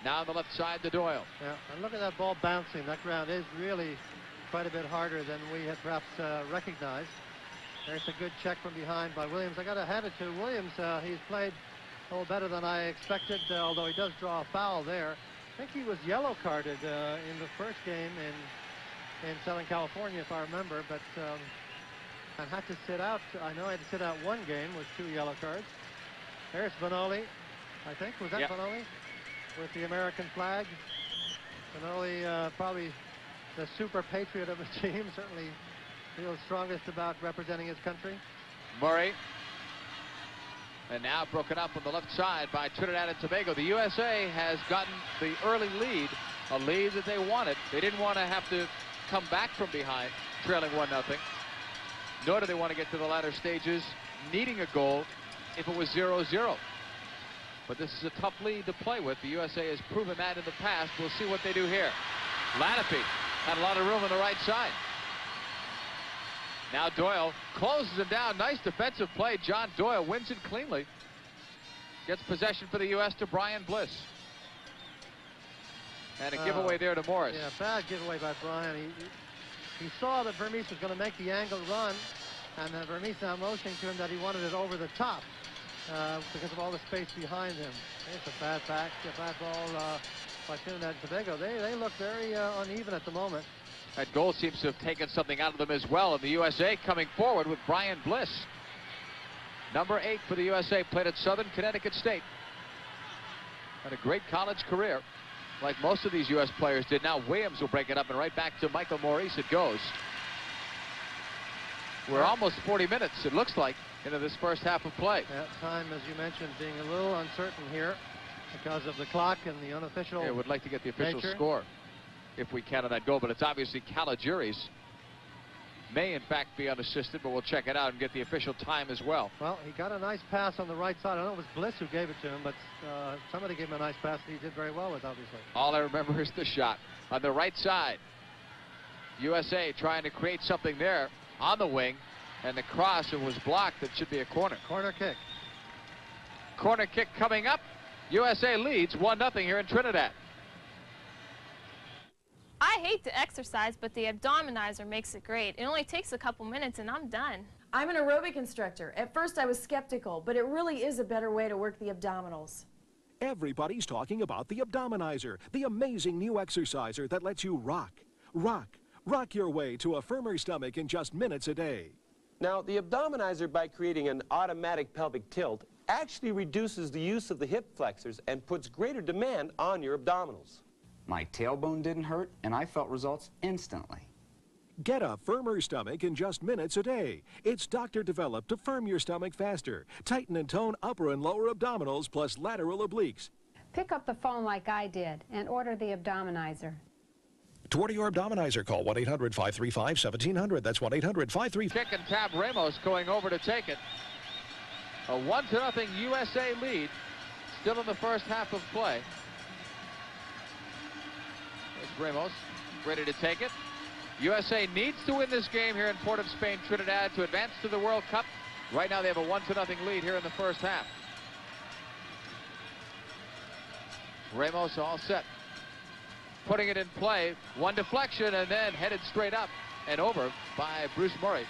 Speaker 1: Now on the left side to Doyle.
Speaker 2: Yeah, and look at that ball bouncing. That ground is really quite a bit harder than we had perhaps recognized. There's a good check from behind by Williams. I got to hand it to Williams. He's played a little better than I expected, although he does draw a foul there. I think he was yellow carded in the first game in Southern California, if I remember, but I had to sit out. I know I had to sit out one game with 2 yellow cards. There's Vanoli, I think. Was that Vanoli? With the American flag. Vanoli, probably the super patriot of the team, certainly feels strongest about representing his country.
Speaker 1: Murray. And now broken up on the left side by Trinidad and Tobago. The USA has gotten the early lead, a lead that they wanted. They didn't want to have to come back from behind, trailing 1-0. Nor do they want to get to the latter stages, needing a goal if it was 0-0. But this is a tough lead to play with. The USA has proven that in the past. We'll see what they do here. Lanape had a lot of room on the right side. Now Doyle closes him down. Nice defensive play. John Doyle wins it cleanly. Gets possession for the U.S. to Brian Bliss. And a giveaway there to Morris.
Speaker 2: Yeah, bad giveaway by Brian. He saw that Vermees was going to make the angle run, and Vermees now motioning to him that he wanted it over the top because of all the space behind him. It's a bad ball by Trinidad and Tobago. They look very uneven at the moment.
Speaker 1: That goal seems to have taken something out of them as well. And the USA coming forward with Brian Bliss. Number 8 for the USA, played at Southern Connecticut State. Had a great college career, like most of these U.S. players did. Now Williams will break it up, and right back to Michael Maurice it goes. We're almost 40 minutes, it looks like, into this first half of play.
Speaker 2: That time, as you mentioned, being a little uncertain here because of the clock and the unofficial
Speaker 1: Yeah, would like to get the official
Speaker 2: nature.
Speaker 1: score if we can on that goal, but it's obviously Caligiuri's. May in fact be unassisted, but we'll check it out and get the official time as well.
Speaker 2: Well, he got a nice pass on the right side. I don't know if it was Bliss who gave it to him, but somebody gave him a nice pass that he did very well with, obviously.
Speaker 1: All I remember is the shot on the right side. USA trying to create something there on the wing, and the cross, it was blocked. It should be a corner.
Speaker 2: Corner kick.
Speaker 1: Corner kick coming up. USA leads 1-0 here in Trinidad.
Speaker 6: I hate to exercise, but the abdominizer makes it great. It only takes a couple minutes and I'm done.
Speaker 7: I'm an aerobic instructor. At first I was skeptical, but it really is a better way to work the abdominals.
Speaker 8: Everybody's talking about the abdominizer, the amazing new exerciser that lets you rock your way to a firmer stomach in just minutes a day.
Speaker 9: Now, the abdominizer, by creating an automatic pelvic tilt, actually reduces the use of the hip flexors and puts greater demand on your abdominals.
Speaker 5: My tailbone didn't hurt, and I felt results instantly.
Speaker 8: Get a firmer stomach in just minutes a day. It's doctor-developed to firm your stomach faster. Tighten and tone upper and lower abdominals plus lateral obliques.
Speaker 10: Pick up the phone like I did and order the abdominizer.
Speaker 8: To order your abdominizer, call 1-800-535-1700. That's 1-800-535.
Speaker 1: Kick and tap. Ramos going over to take it. A 1-0 USA lead. Still in the first half of play. There's Ramos ready to take it. USA needs to win this game here in Port of Spain, Trinidad, to advance to the World Cup. Right now they have a 1-0 lead here in the first half. Ramos all set. Putting it in play. One deflection and then headed straight up and over by Bruce Murray.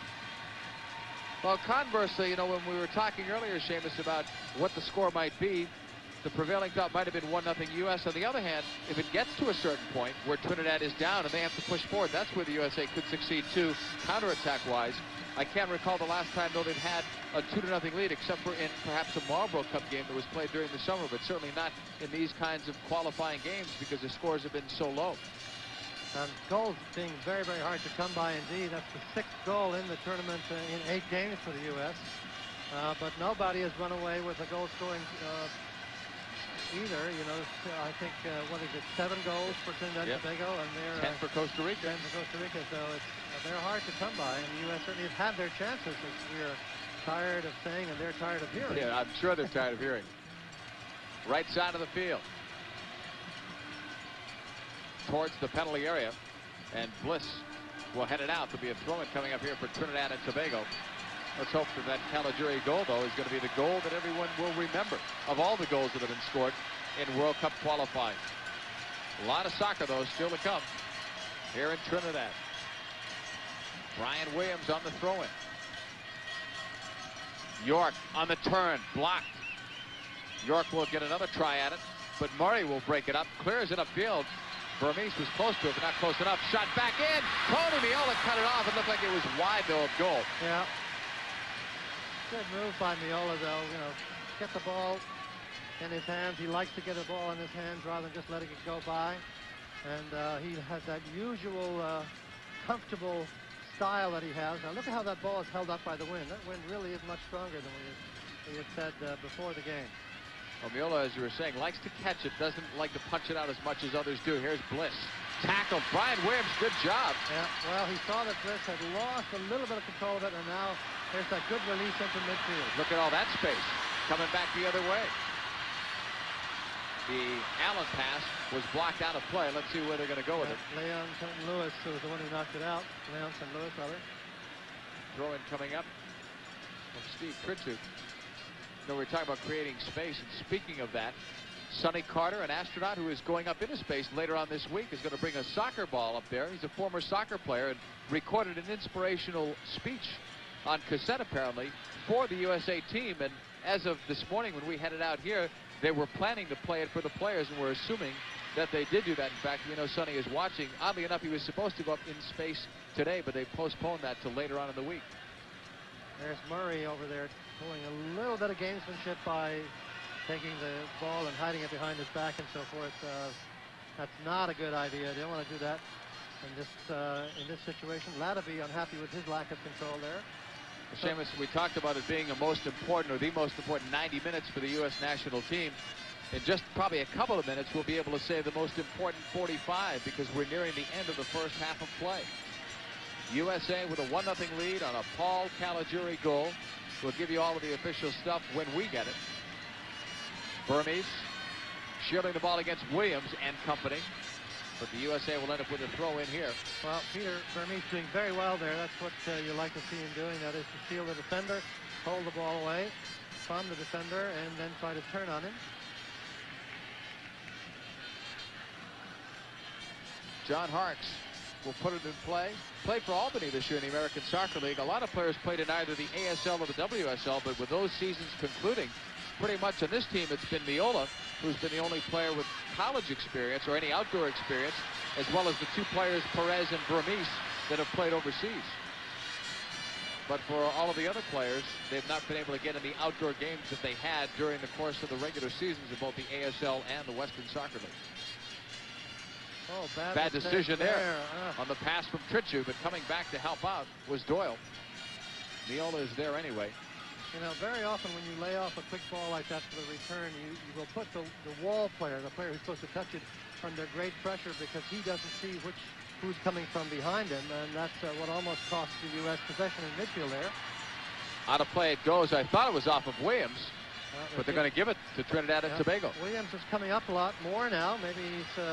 Speaker 1: Well, conversely, you know, when we were talking earlier, Seamus, about what the score might be, the prevailing thought might have been 1-0 U.S. On the other hand, if it gets to a certain point where Trinidad is down and they have to push forward, that's where the USA could succeed too, counterattack-wise. I can't recall the last time, though, they've had a 2-0 lead, except for in perhaps a Marlboro Cup game that was played during the summer, but certainly not in these kinds of qualifying games because the scores have been so low.
Speaker 2: And goals being very, very hard to come by indeed. That's the 6th goal in the tournament in 8 games for the U.S. But nobody has run away with a goal scoring either. You know, I think, what is it, 7 goals for Trinidad and Tobago, and they're
Speaker 1: 10 for Costa Rica.
Speaker 2: 10 for Costa Rica, so it's, they're hard to come by, and the U.S. certainly have had their chances, as we're tired of saying, and they're tired of hearing.
Speaker 1: Yeah, I'm sure they're tired of hearing. Right side of the field. Towards the penalty area, and Bliss will head it out. There'll be a throw-in coming up here for Trinidad and Tobago. Let's hope that Caligiuri goal, though, is going to be the goal that everyone will remember of all the goals that have been scored in World Cup qualifying. A lot of soccer, though, still to come here in Trinidad. Brian Williams on the throw-in. York on the turn, blocked. York will get another try at it, but Murray will break it up, clears it upfield. Burmese was close to it, but not close enough. Shot back in. Tony Miola cut it off. It looked like it was wide, though, of goal.
Speaker 2: Yeah. Good move by Miola, though. You know, get the ball in his hands. He likes to get the ball in his hands rather than just letting it go by. And he has that usual comfortable style that he has. Now, look at how that ball is held up by the wind. That wind really is much stronger than we had said before the game.
Speaker 1: Well, Miola, as you were saying, likes to catch it, doesn't like to punch it out as much as others do. Here's Bliss. Tackled. Brian Williams, good job.
Speaker 2: Yeah, well, he saw that Bliss had lost a little bit of control of it, and now there's that good release into midfield.
Speaker 1: Look at all that space coming back the other way. The Allen pass was blocked out of play. Let's see where they're going to go with it.
Speaker 2: Leon St. Louis was the one who knocked it out. Leon St. Louis, rather.
Speaker 1: Throw-in coming up from Steve Tritsu. No, we're talking about creating space, and speaking of that, Sonny Carter, an astronaut who is going up into space later on this week, is going to bring a soccer ball up there. He's a former soccer player and recorded an inspirational speech on cassette, apparently, for the USA team. And as of this morning, when we headed out here, they were planning to play it for the players, and we're assuming that they did do that. In fact, we know Sonny is watching. Oddly enough, he was supposed to go up in space today, but they postponed that till later on in the week.
Speaker 2: There's Murray over there pulling a little bit of gamesmanship by taking the ball and hiding it behind his back and so forth. That's not a good idea. They don't want to do that in this situation. Latterby unhappy with his lack of control there.
Speaker 1: Seamus, we talked about it being a most important, or the most important 90 minutes for the U.S. national team. In just probably a couple of minutes, we'll be able to say the most important 45, because we're nearing the end of the first half of play. USA with a 1-0 lead on a Paul Caligiuri goal. We'll give you all of the official stuff when we get it. Burmese shielding the ball against Williams and company, but the USA will end up with a throw in here.
Speaker 2: Well, Peter Burmese doing very well there. That's what you like to see him doing. That is to shield the defender, hold the ball away from the defender, and then try to turn on him.
Speaker 1: John Harkes will put it in play. Played for Albany this year in the American Soccer League. A lot of players played in either the ASL or the WSL, but with those seasons concluding, pretty much on this team, it's been Miola, who's been the only player with college experience or any outdoor experience, as well as the 2 players, Perez and Burmese, that have played overseas. But for all of the other players, they've not been able to get in the outdoor games that they had during the course of the regular seasons of both the ASL and the Western Soccer League.
Speaker 2: Oh,
Speaker 1: bad decision there on the pass from Tritsu, but coming back to help out was Doyle. Miola is there anyway.
Speaker 2: You know, very often when you lay off a quick ball like that for the return, you will put the wall player, the player who's supposed to touch it, under great pressure because he doesn't see who's coming from behind him, and that's what almost cost the U.S. possession in midfield there.
Speaker 1: Out of play it goes. I thought it was off of Williams, but they're going to give it to Trinidad and Tobago.
Speaker 2: Williams is coming up a lot more now. Maybe he's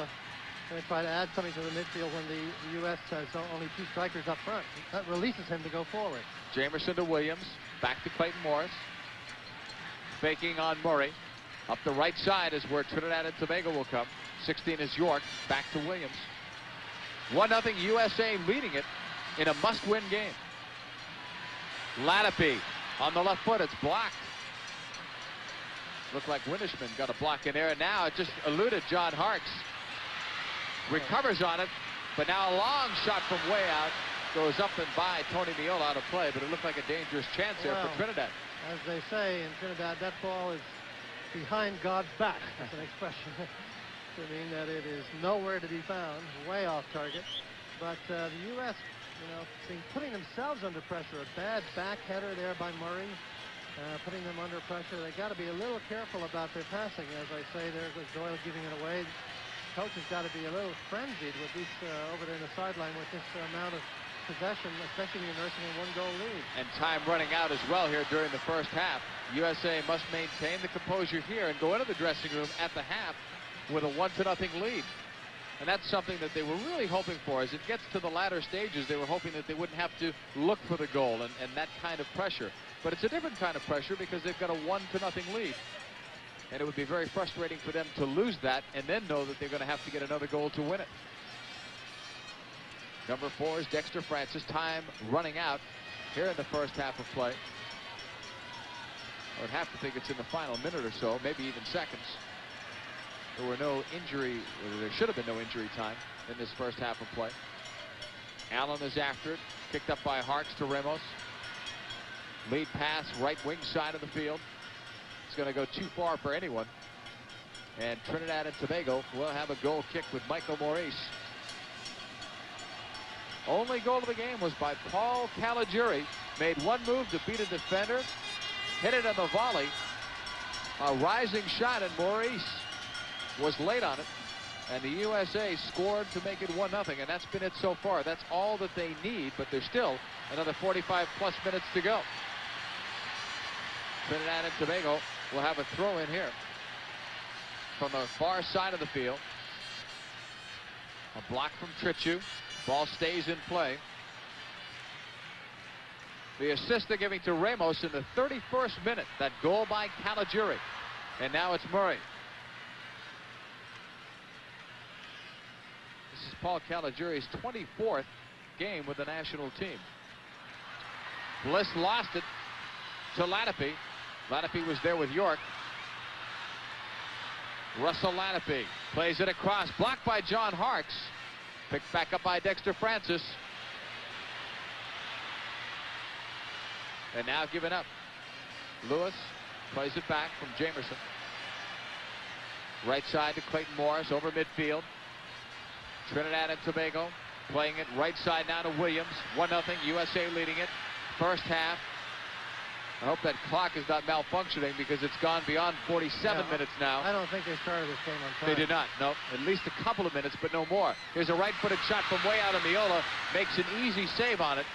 Speaker 2: going to try to add something to the midfield when the U.S. has only 2 strikers up front. That releases him to go forward.
Speaker 1: Jamerson to Williams, back to Clayton Morris. Faking on Murray. Up the right side is where Trinidad and Tobago will come. 16 is York, back to Williams. 1-0 USA leading it in a must-win game. Latterby on the left foot, it's blocked. Looked like Windishman got a block in there, and now it just eluded John Harkes. Recovers on it, but now a long shot from way out goes up and by Tony Meola out of play, but it looked like a dangerous chance there for Trinidad.
Speaker 2: As they say in Trinidad, that ball is behind God's back. That's an expression to mean that it is nowhere to be found, way off target. But the U.S., you know, putting themselves under pressure. A bad back header there by Murray, putting them under pressure. They got to be a little careful about their passing. As I say, there goes Doyle giving it away. Coach has got to be a little frenzied with this over there in the sideline with this amount of possession, especially when you're nursing a one-goal lead.
Speaker 1: And time running out as well here during the first half. USA must maintain the composure here and go into the dressing room at the half with a 1-0 lead. And that's something that they were really hoping for. As it gets to the latter stages, they were hoping that they wouldn't have to look for the goal and that kind of pressure. But it's a different kind of pressure because they've got a 1-0 lead. And it would be very frustrating for them to lose that and then know that they're going to have to get another goal to win it. Number 4 is Dexter Francis. Time running out here in the first half of play. I would have to think it's in the final minute or so, maybe even seconds. There were no injury, or there should have been no injury time in this first half of play. Allen is after it, kicked up by Harkes to Ramos. Lead pass, right wing side of the field. It's going to go too far for anyone. And Trinidad and Tobago will have a goal kick with Michael Maurice. Only goal of the game was by Paul Caligiuri. Made one move to beat a defender, hit it on the volley. A rising shot, and Maurice was late on it. And the USA scored to make it 1-0, and that's been it so far. That's all that they need, but there's still another 45+ minutes to go. Trinidad and Tobago will have a throw in here from the far side of the field. A block from Trichu. Ball stays in play. The assist they're giving to Ramos in the 31st minute. That goal by Caligiuri. And now it's Murray. This is Paul Caligiuri's 24th game with the national team. Bliss lost it to Latipi. Latipi was there with York. Russell Latipi plays it across. Blocked by John Harkes. Picked back up by Dexter Francis. And now given up. Lewis plays it back from Jamerson. Right side to Clayton Morris over midfield. Trinidad and Tobago playing it right side now to Williams. 1-0, USA leading it. First half. I hope that clock is not malfunctioning because it's gone beyond 47 minutes now.
Speaker 2: I don't think they started this game on time.
Speaker 1: They did not, no. At least a couple of minutes, but no more. Here's a right-footed shot from way out of Meola. Makes an easy save on it.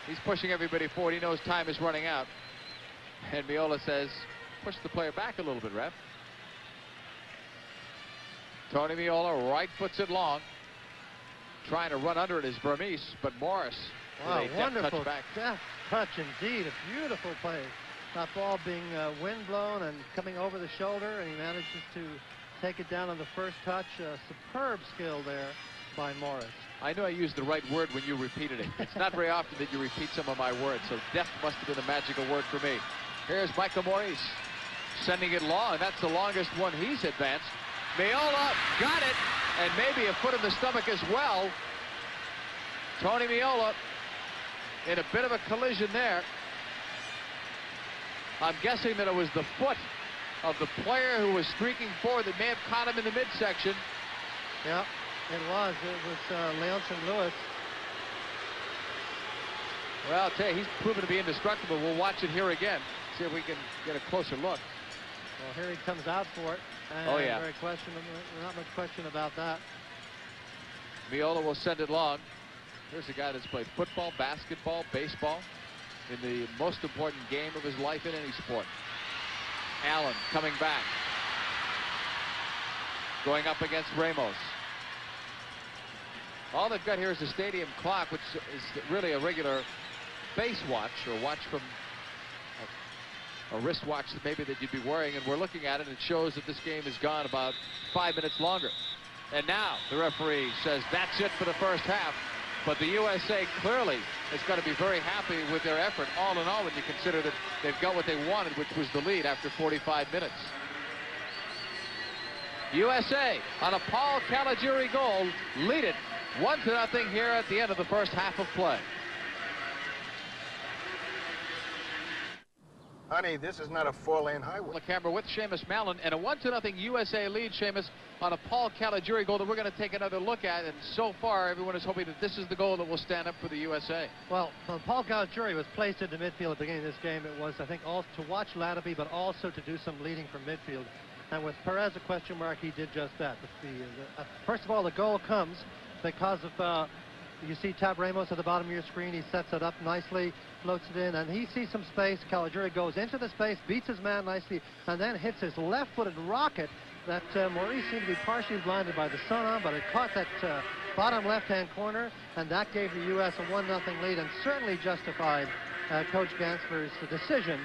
Speaker 1: He's pushing everybody forward. He knows time is running out. And Meola says, push the player back a little bit, ref. Tony Meola right foots it long. Trying to run under it is Vermees, but Morris.
Speaker 2: Wow,
Speaker 1: with a
Speaker 2: wonderful
Speaker 1: deft
Speaker 2: touch indeed. A beautiful play. That ball being wind-blown and coming over the shoulder, and he manages to take it down on the first touch. Superb skill there by Morris.
Speaker 1: I knew I used the right word when you repeated it. It's not very often that you repeat some of my words, so deft must have been a magical word for me. Here's Michael Maurice sending it long, and that's the longest one he's advanced. Meola got it, and maybe a foot in the stomach as well. Tony Meola in a bit of a collision there. I'm guessing that it was the foot of the player who was streaking forward that may have caught him in the midsection.
Speaker 2: Yeah, it was. It was Leonson Lewis.
Speaker 1: Well, I'll tell you, he's proven to be indestructible. We'll watch it here again, see if we can get a closer look.
Speaker 2: Well, here he comes out for it. And
Speaker 1: oh, yeah.
Speaker 2: Not much question about that.
Speaker 1: Meola will send it long. Here's a guy that's played football, basketball, baseball in the most important game of his life in any sport. Allen coming back. Going up against Ramos. All they've got here is a stadium clock, which is really a regular face watch, or watch from a wristwatch that maybe that you'd be wearing, and we're looking at it, and it shows that this game has gone about 5 minutes longer. And now the referee says that's it for the first half. But the USA clearly is going to be very happy with their effort, all in all, when you consider that they've got what they wanted, which was the lead after 45 minutes. USA, on a Paul Caligiuri goal, lead it 1-0 here at the end of the first half of play.
Speaker 11: Honey, this is not a 4-lane highway.
Speaker 1: The camera with Seamus Mallon, and a 1-0 USA lead, Seamus, on a Paul Caligiuri goal that we're going to take another look at. And so far, everyone is hoping that this is the goal that will stand up for the USA.
Speaker 2: Well, Paul Caligiuri was placed into midfield at the beginning of this game. It was, I think, all to watch Latterby, but also to do some leading from midfield. And with Perez a question mark, he did just that. First of all, the goal comes because of, you see Tab Ramos at the bottom of your screen. He sets it up nicely, floats it in, and he sees some space. Caligiuri goes into the space, beats his man nicely, and then hits his left-footed rocket that Maurice seemed to be partially blinded by the sun on, but it caught that bottom left-hand corner, and that gave the U.S. a 1-0 lead, and certainly justified Coach Gansler's decision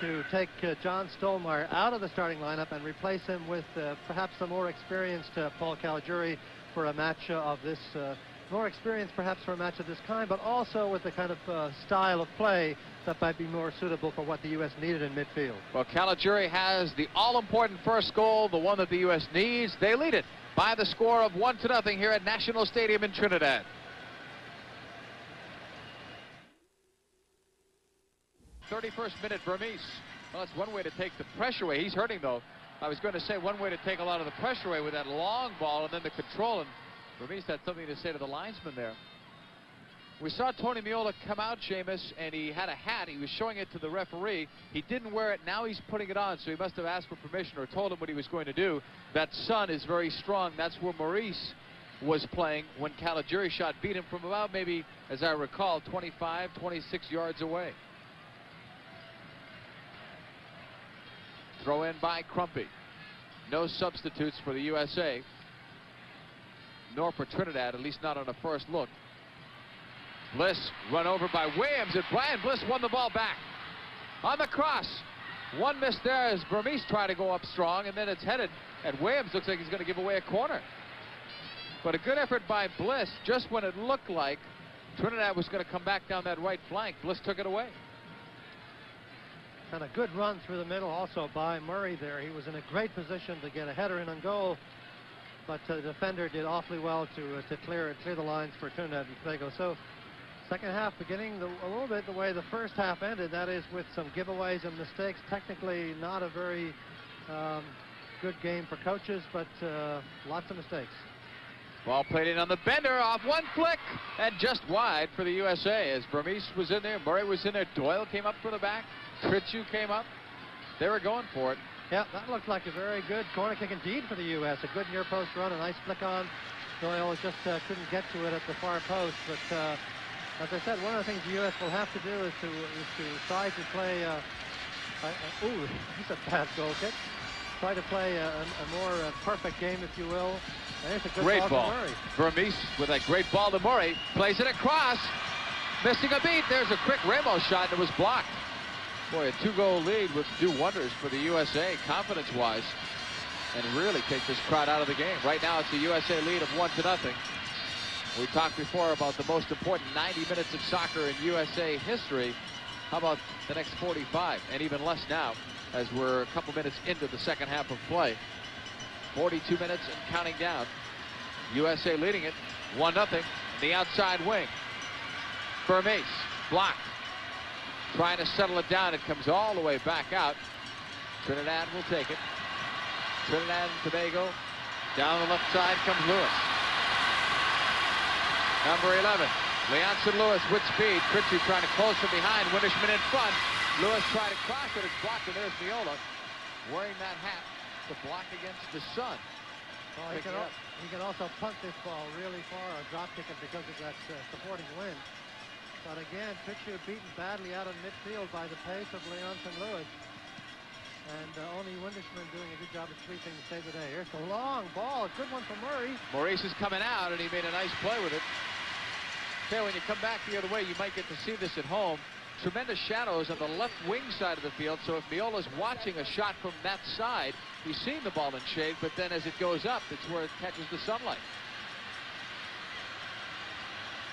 Speaker 2: to take John Stolmeyer out of the starting lineup and replace him with perhaps the more experienced Paul Caligiuri for a match of this more experience perhaps for a match of this kind, but also with the kind of style of play that might be more suitable for what the U.S. needed in midfield.
Speaker 1: Well, Caligiuri has the all-important first goal, the one that the U.S. needs. They lead it by the score of 1-0 here at National Stadium in Trinidad. '31st minute, Vermees. Well, that's one way to take the pressure away. He's hurting, though. I was going to say one way to take a lot of the pressure away with that long ball and then the control, and Vermees had something to say to the linesman there. We saw Tony Meola come out, Seamus, and he had a hat. He was showing it to the referee. He didn't wear it. Now he's putting it on, so he must have asked for permission or told him what he was going to do. That sun is very strong. That's where Maurice was playing when Caligiuri shot beat him from about maybe, as I recall, 25, 26 yards away. Throw in by Crumpy. No substitutes for the USA, nor for Trinidad, at least not on a first look. Bliss run over by Williams, and Brian Bliss won the ball back. On the cross, one miss there as Vermees tried to go up strong, and then it's headed, and Williams looks like he's going to give away a corner. But a good effort by Bliss, just when it looked like Trinidad was going to come back down that right flank. Bliss took it away.
Speaker 2: And a good run through the middle also by Murray there. He was in a great position to get a header in on goal, but the defender did awfully well to clear the lines for Trinidad and Tobago. So second half beginning a little bit the way the first half ended, that is with some giveaways and mistakes. Technically not a very good game for coaches, but lots of mistakes.
Speaker 1: Ball played in on the bender, off one flick, and just wide for the USA as Vermees was in there, Murray was in there, Doyle came up for the back, Tritchu came up. They were going for it.
Speaker 2: Yeah, that looked like a very good corner kick indeed for the U.S. A good near post run, a nice flick on. Doyle just couldn't get to it at the far post, but as I said, one of the things the U.S. will have to do is to try to play. Ooh, that's a bad goal kick. Try to play a more perfect game, if you will. And it's a good
Speaker 1: great
Speaker 2: ball
Speaker 1: ball.
Speaker 2: to Murray.
Speaker 1: Vermees with that great ball to Murray. Plays it across. Missing a beat. There's a quick Ramos shot, and it was blocked. Boy, a two-goal lead would do wonders for the USA, confidence-wise, and really take this crowd out of the game. Right now, it's a USA lead of 1-0. We talked before about the most important 90 minutes of soccer in USA history. How about the next 45, and even less now, as we're a couple minutes into the second half of play. 42 minutes and counting down. USA leading it 1-0. The outside wing. Vermees blocked. Trying to settle it down. It comes all the way back out. Trinidad will take it. Trinidad and Tobago. Down the left side comes Lewis. Number 11. Leonson Lewis with speed. Tritchu trying to close from behind. Windishman in front. Lewis tried to cross it. It's blocked, and there's Meola wearing that hat to block against the sun.
Speaker 2: Well, he can also punt this ball really far or drop kick it because of that supporting wind. But again, Tritchu beaten badly out of midfield by the pace of Leonson Lewis. And only Windishman doing a good job of sweeping to save the day. Here's a long ball, a good one for Murray.
Speaker 1: Maurice is coming out, and he made a nice play with it. Okay, when you come back the other way, you might get to see this at home. Tremendous shadows on the left wing side of the field, so if Meola's watching a shot from that side, he's seeing the ball in shade, but then as it goes up, it's where it catches the sunlight.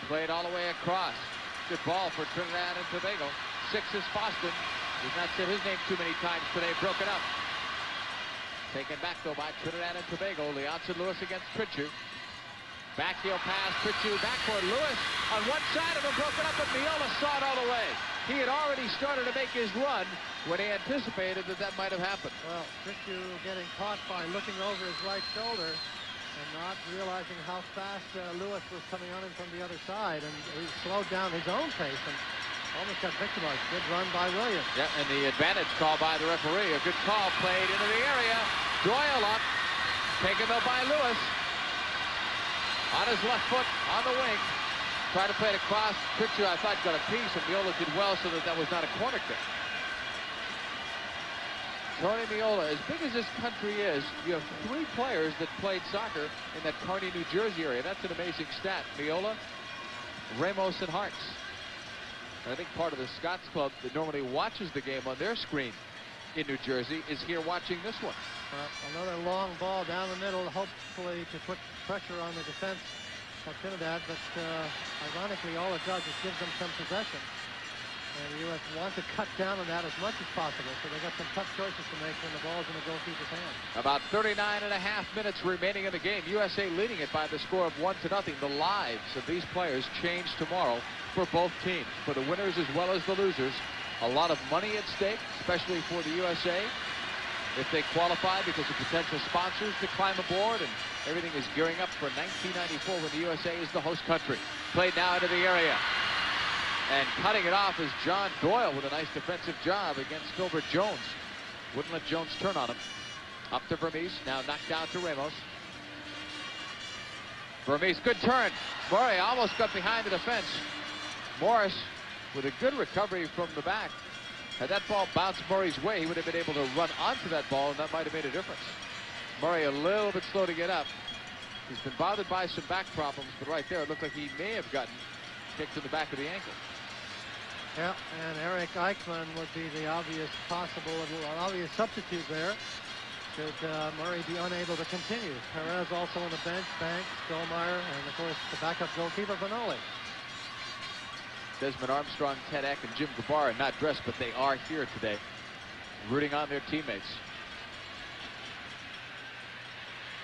Speaker 1: Played all the way across. Good ball for Trinidad and Tobago. 6 is Boston. He's not said his name too many times today. Broken up. Taken back, though, by Trinidad and Tobago. Leonson Lewis against Tritchu. Backheel pass. Tritchu backward. Lewis on one side of him. Broken up, but Miola saw it all the way. He had already started to make his run when he anticipated that that might have happened.
Speaker 2: Well, Tritchu getting caught by looking over his right shoulder and not realizing how fast Lewis was coming on him from the other side, and he slowed down his own pace and almost got victimized. Good run by Williams.
Speaker 1: Yeah, and the advantage call by the referee. A good call played into the area. Doyle up. Taken though by Lewis. On his left foot, on the wing. Tried to play it across. Tritchu, I thought, got a piece, and Miola did well so that that was not a corner kick. Tony Miola, as big as this country is, you have 3 players that played soccer in that Kearney, New Jersey area. That's an amazing stat. Miola, Ramos, and Hartz. And I think part of the Scots Club that normally watches the game on their screen in New Jersey is here watching this one.
Speaker 2: Another long ball down the middle, hopefully to put pressure on the defense of Trinidad, but ironically all it does is give them some possession. And the U.S. want to cut down on that as much as possible, so they got some tough choices to make when the ball's in the goalkeeper's hand.
Speaker 1: About 39.5 minutes remaining in the game. USA leading it by the score of 1-0. The lives of these players change tomorrow for both teams, for the winners as well as the losers. A lot of money at stake, especially for the USA, if they qualify because of potential sponsors to climb aboard, and everything is gearing up for 1994 when the USA is the host country. Played now into the area. And cutting it off is John Doyle with a nice defensive job against Filbert Jones. Wouldn't let Jones turn on him. Up to Vermees, now knocked down to Ramos. Vermees, good turn. Murray almost got behind the defense. Morris with a good recovery from the back. Had that ball bounced Murray's way, he would have been able to run onto that ball, and that might have made a difference. Murray a little bit slow to get up. He's been bothered by some back problems, but right there it looked like he may have gotten kicked to the back of the ankle.
Speaker 2: Yeah, and Eric Eichmann would be the obvious substitute there should Murray be unable to continue. Perez also on the bench, Banks, Dolmeyer, and of course the backup goalkeeper, Vanoli.
Speaker 1: Desmond Armstrong, Ted Eck, and Jim Gabar are not dressed, but they are here today, rooting on their teammates.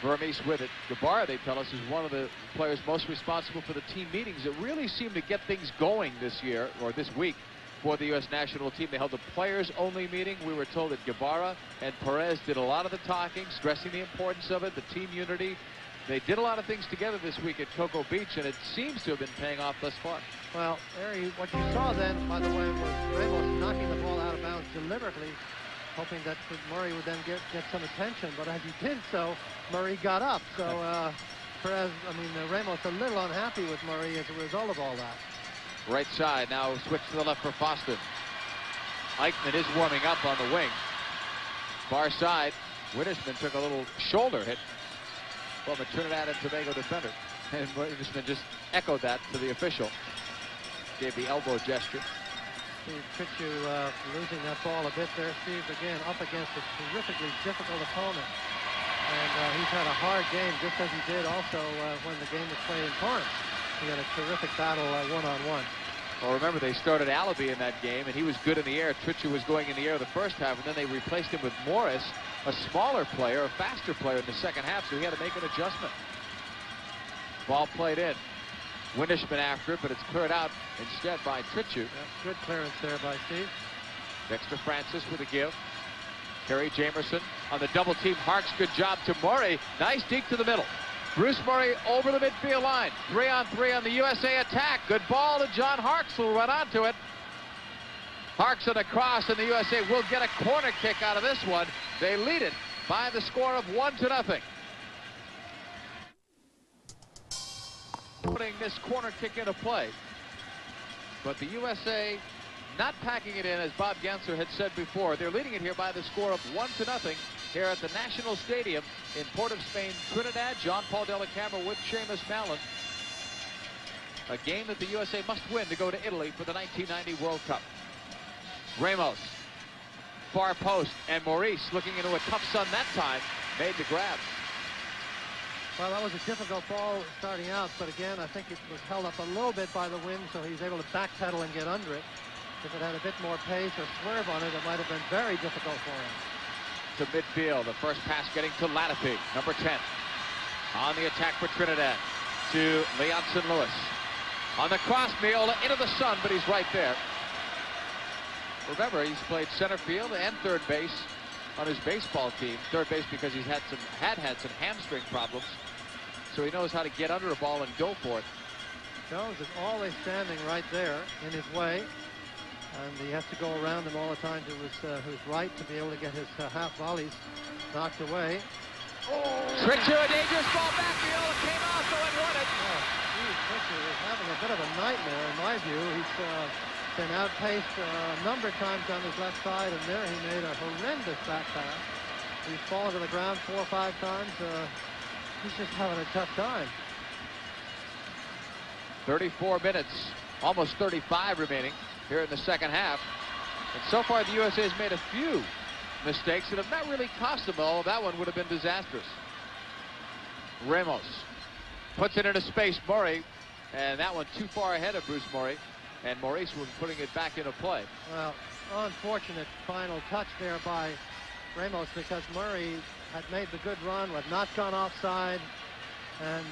Speaker 1: Vermees with it. Gabar, they tell us, is one of the players most responsible for the team meetings that really seem to get things going this year, or this week, for the U.S. national team. They held a players-only meeting. We were told that Guevara and Perez did a lot of the talking, stressing the importance of it, the team unity. They did a lot of things together this week at Cocoa Beach, and it seems to have been paying off thus far.
Speaker 2: Well, Harry, what you saw then, by the way, was Ramos knocking the ball out of bounds deliberately, hoping that Murray would then get some attention, but as he did so, Murray got up. So Ramos a little unhappy with Murray as a result of all that.
Speaker 1: Right side now switch to the left for Foster. Eichmann is warming up on the wing. Far side, Wittishman took a little shoulder hit from a Trinidad and Tobago defender, and Wittishman just echoed that to the official. Gave the elbow gesture.
Speaker 2: Steve Tritchu losing that ball a bit there. Steve, again, up against a terrifically difficult opponent. And he's had a hard game, just as he did also when the game was played in Torrance. He had a terrific battle one-on-one.
Speaker 1: Well, remember, they started Alibi in that game, and he was good in the air. Tritchu was going in the air the first half, and then they replaced him with Morris, a smaller player, a faster player in the second half, so he had to make an adjustment. Ball played in. Wittishman after it, but it's cleared out instead by Tritchu.
Speaker 2: Yeah, good clearance there by Steve.
Speaker 1: Dexter Francis with a give. Kerry Jamerson on the double team. Harks, good job to Murray. Nice deep to the middle. Bruce Murray over the midfield line. 3-on-3 on the USA attack. Good ball to John Harks, who will run onto it. Harks on a cross, and the USA will get a corner kick out of this one. They lead it by the score of 1-0. Putting this corner kick into play, but the USA not packing it in, as Bob Gensler had said before. They're leading it here by the score of 1-0 here at the National Stadium in Port of Spain, Trinidad. John Paul Della Camera with Seamus Mallon. A game that the USA must win to go to Italy for the 1990 World Cup. Ramos, far post, and Maurice, looking into a tough sun that time, made the grab.
Speaker 2: Well, that was a difficult ball starting out, but again, I think it was held up a little bit by the wind, so he's able to backpedal and get under it. If it had a bit more pace or swerve on it, it might have been very difficult for him.
Speaker 1: To midfield, the first pass getting to Latifi, number 10. On the attack for Trinidad, to Leonson Lewis. On the cross, Miola into the sun, but he's right there. Remember, he's played center field and third base on his baseball team. Third base because he's had some hamstring problems, so he knows how to get under a ball and go for it.
Speaker 2: Jones is always standing right there in his way, and he has to go around him all the time to his right to be able to get his half volleys knocked away.
Speaker 1: Tritchu, a dangerous ball back. Miola came off, so it won it.
Speaker 2: Tritchu is having a bit of a nightmare, in my view. He's been outpaced a number of times on his left side, and there he made a horrendous back pass. He's fallen to the ground 4 or 5 times. He's just having a tough time.
Speaker 1: 34 minutes, almost 35 remaining here in the second half. And so far, the USA has made a few mistakes that have not really cost them all. That one would have been disastrous. Ramos puts it into space. Murray, and that one too far ahead of Bruce Murray. And Maurice was putting it back into play.
Speaker 2: Well, unfortunate final touch there by Ramos, because Murray had made the good run, had not gone offside, and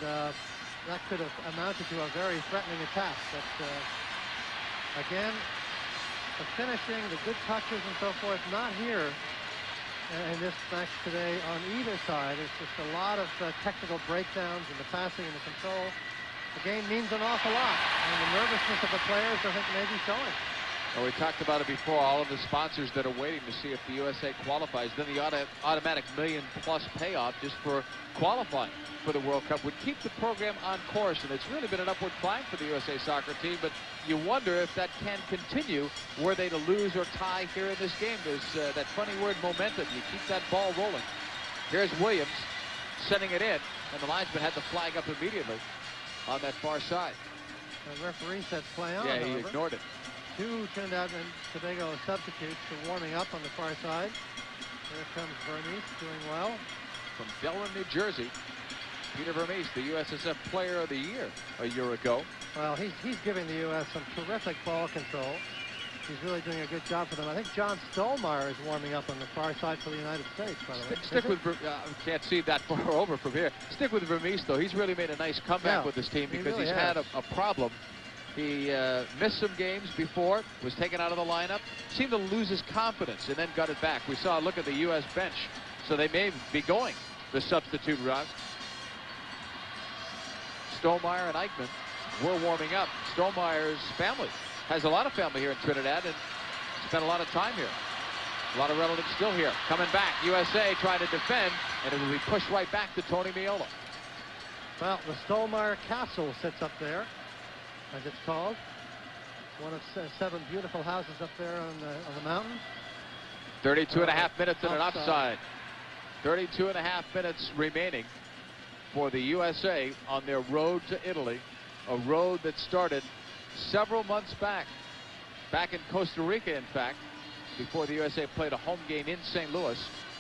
Speaker 2: that could have amounted to a very threatening attack. But again, the finishing, the good touches and so forth, not here in this match today on either side. It's just a lot of technical breakdowns in the passing and the control. The game means an awful lot, and the nervousness of the players, I think, may be showing.
Speaker 1: Well, we talked about it before, all of the sponsors that are waiting to see if the USA qualifies. Then the automatic $1 million+ payoff just for qualifying for the World Cup would keep the program on course, and it's really been an upward climb for the USA soccer team, but you wonder if that can continue were they to lose or tie here in this game. There's that funny word, momentum. You keep that ball rolling. Here's Williams sending it in, and the linesman had the flag up immediately on that far side.
Speaker 2: The referee said play on.
Speaker 1: Yeah, he
Speaker 2: however.
Speaker 1: ignored it.
Speaker 2: 2 Trinidad and Tobago substitutes are warming up on the far side. Here comes Vermees, doing well.
Speaker 1: From Delaware, New Jersey, Peter Vermees, the USSF Player of the Year a year ago.
Speaker 2: Well, he's giving the U.S. some terrific ball control. He's really doing a good job for them. I think John Stolmeyer is warming up on the far side for the United States, by the way.
Speaker 1: Stick with, can't see that far over from here. Stick with Vermees, though. He's really made a nice comeback with this team because
Speaker 2: really
Speaker 1: he's had a problem. He missed some games before, was taken out of the lineup, seemed to lose his confidence, and then got it back. We saw a look at the U.S. bench, so they may be going the substitute route. Stolmeyer and Eichmann were warming up. Stolmeyer's family has a lot of family here in Trinidad and spent a lot of time here. A lot of relatives still here. Coming back, USA trying to defend, and it will be pushed right back to Tony Miola.
Speaker 2: Well, the Stolmeyer Castle sits up there, as it's called. One of 7 beautiful houses up there on the mountain.
Speaker 1: 32.5 minutes and an offside. 32.5 minutes remaining for the USA on their road to Italy. A road that started several months back in Costa Rica, in fact, before the USA played a home game in St. Louis.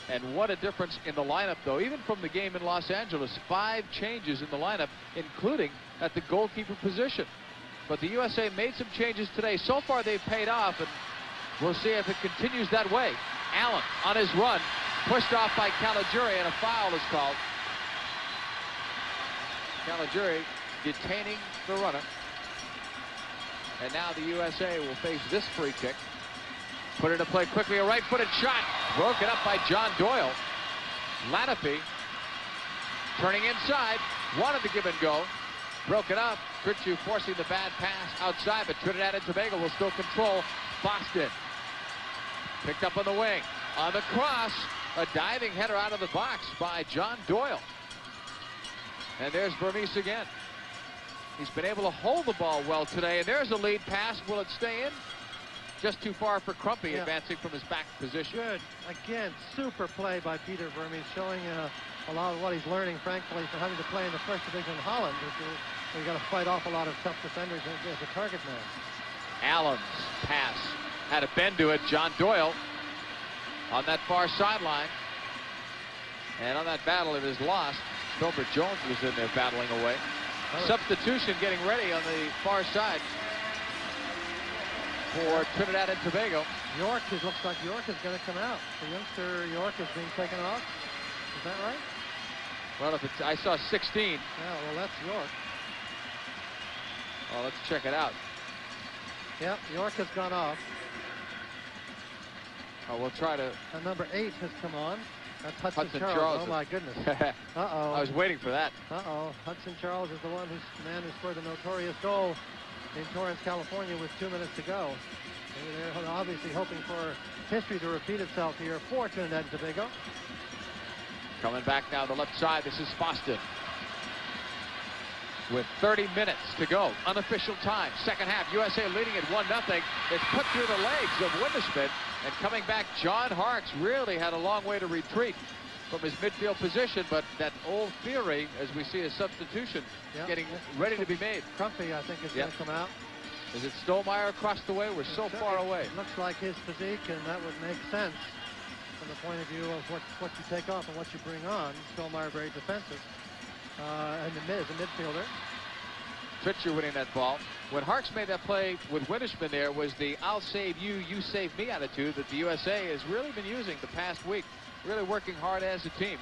Speaker 1: And what a difference in the lineup, though. Even from the game in Los Angeles, 5 changes in the lineup, including at the goalkeeper position. But the USA made some changes today. So far, they've paid off, and we'll see if it continues that way. Allen on his run, pushed off by Caligiuri, and a foul is called. Caligiuri detaining the runner. And now the USA will face this free kick. Put into play quickly, a right-footed shot. Broken up by John Doyle. Latifi turning inside, wanted to give and go. Broken up. Tritchu forcing the bad pass outside, but Trinidad and Tobago will still control. Boston picked up on the wing. On the cross, a diving header out of the box by John Doyle. And there's Vermees again. He's been able to hold the ball well today, and there's a lead pass. Will it stay in? Just too far for Crumpy, advancing from his back position.
Speaker 2: Good. Again, super play by Peter Vermees, showing a lot of what he's learning, frankly, for having to play in the first division in Holland. You've got to fight off a lot of tough defenders as a target man.
Speaker 1: Allen's pass had a bend to it. John Doyle on that far sideline. And on that battle, it is lost. Filbert Jones was in there battling away. Substitution getting ready on the far side for Trinidad and Tobago.
Speaker 2: York, it looks like York is going to come out. The youngster York is being taken off. Is that right?
Speaker 1: Well, if it's, I saw 16.
Speaker 2: Yeah, well, that's York.
Speaker 1: Well, let's check it out.
Speaker 2: Yep, York has gone off.
Speaker 1: Oh, we'll try to.
Speaker 2: And number 8 has come on. That's Hudson
Speaker 1: Charles.
Speaker 2: Charles. Oh, my goodness. Uh-oh.
Speaker 1: I was waiting for that.
Speaker 2: Uh-oh. Hudson Charles is the one who's the man who scored the notorious goal in Torrance, California with 2 minutes to go. And they're obviously hoping for history to repeat itself here for Trinidad and Tobago.
Speaker 1: Coming back now the left side. This is Boston. With 30 minutes to go. Unofficial time. Second half. USA leading at 1-0. It's put through the legs of Windersmith. And coming back, John Harks really had a long way to retreat from his midfield position, but that old theory, as we see a substitution getting ready to be made.
Speaker 2: Crumpy, I think, is going to come out.
Speaker 1: Is it Stolmeyer across the way? We're so far away.
Speaker 2: It looks like his physique, and that would make sense from the point of view of what you take off and what you bring on. Stolmeyer very defensive, and as a midfielder.
Speaker 1: Tritcher winning that ball. When Harks made that play with Windersmith, there was the "I'll save you, you save me" attitude that the USA has really been using the past week, really working hard as a team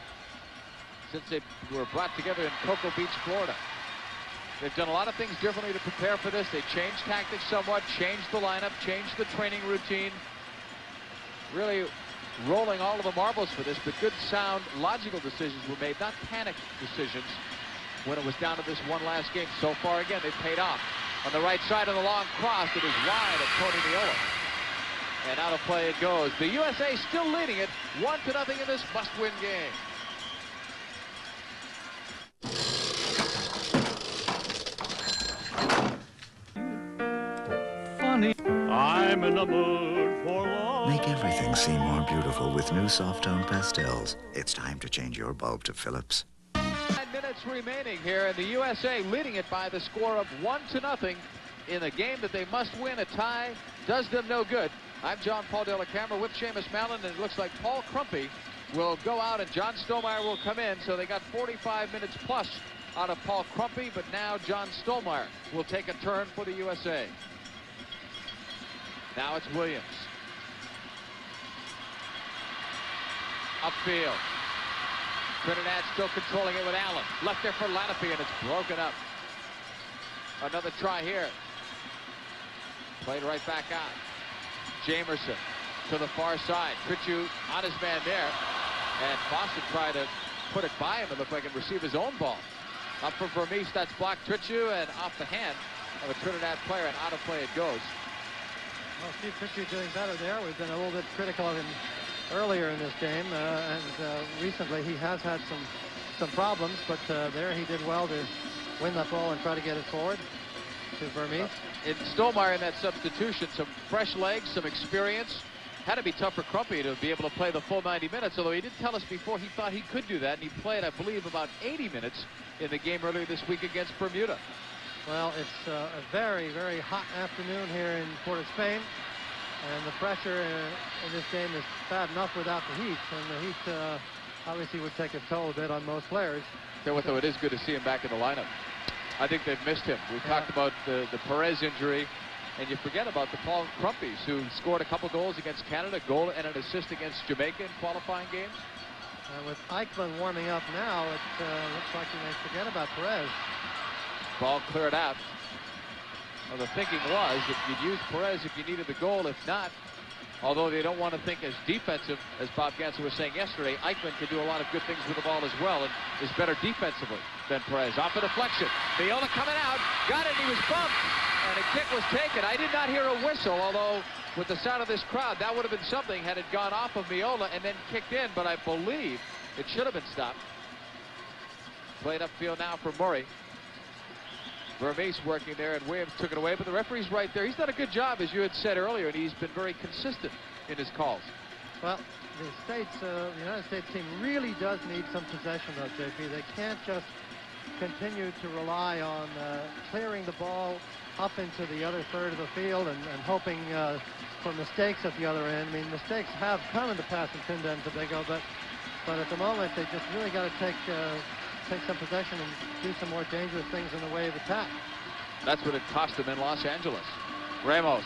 Speaker 1: since they were brought together in Cocoa Beach, Florida. They've done a lot of things differently to prepare for this. They changed tactics somewhat, changed the lineup, changed the training routine, really rolling all of the marbles for this, but good, sound, logical decisions were made, not panic decisions when it was down to this one last game. So far, again, they paid off. On the right side of the long cross, it is wide of Tony Meola. And out of play it goes. The USA still leading it 1-0 in this must-win game.
Speaker 12: Funny, I'm in the mood for love.
Speaker 13: Make everything seem more beautiful with new soft tone pastels. It's time to change your bulb to Philips.
Speaker 1: 9 minutes remaining here, and the USA leading it by the score of 1-0 in a game that they must win. A tie does them no good. I'm John Paul De La Camera with Seamus Mallon, and it looks like Paul Crumpy will go out and John Stolmeyer will come in. So they got 45 minutes plus out of Paul Crumpy, but now John Stolmeyer will take a turn for the USA. Now it's Williams. Upfield. Trinidad still controlling it with Allen. Left there for Lanape, and it's broken up. Another try here. Played right back out. Jamerson to the far side. Tritchu on his man there. And Boston tried to put it by him, it looked like, and receive his own ball. Up for Vermees, that's blocked Tritchu, and off the hand of a Trinidad player, and out of play it goes.
Speaker 2: Well, Steve Tritchu doing better there. We've been a little bit critical of him earlier in this game, and recently he has had some problems, but there he did well to win that ball and try to get it forward to Vermees.
Speaker 1: In Stolmeyer in that substitution, some fresh legs, some experience. Had to be tough for Crumpy to be able to play the full 90 minutes, although he did tell us before he thought he could do that, and he played, I believe, about 80 minutes in the game earlier this week against Bermuda.
Speaker 2: Well, it's a very, very hot afternoon here in Port of Spain, and the pressure in this game is bad enough without the heat, and the heat obviously would take a toll a bit on most players.
Speaker 1: Though it is good to see him back in the lineup. I think they've missed him. We talked about the Perez injury, and you forget about the Paul Crumpies, who scored a couple goals against Canada, a goal and an assist against Jamaica in qualifying games.
Speaker 2: And with Eichmann warming up now, it looks like you may forget about Perez.
Speaker 1: Ball cleared out. Well, the thinking was that you'd use Perez if you needed the goal. If not, although they don't want to think as defensive as Bob Ganser was saying yesterday, Eichmann can do a lot of good things with the ball as well and is better defensively than Perez. Off a deflection. Meola coming out. Got it. He was bumped. And a kick was taken. I did not hear a whistle, although with the sound of this crowd, that would have been something had it gone off of Meola and then kicked in, but I believe it should have been stopped. Played upfield now for Murray. Vermees working there, and Williams took it away, but the referee's right there. He's done a good job, as you had said earlier, and he's been very consistent in his calls.
Speaker 2: Well, the United States team really does need some possession, though, JP. They can't just continue to rely on clearing the ball up into the other third of the field and hoping for mistakes at the other end. I mean, mistakes have come in the past in Trinidad and Tobago, but at the moment they just really got to take take some possession and do some more dangerous things in the way of attack.
Speaker 1: That's what it cost him in Los Angeles. Ramos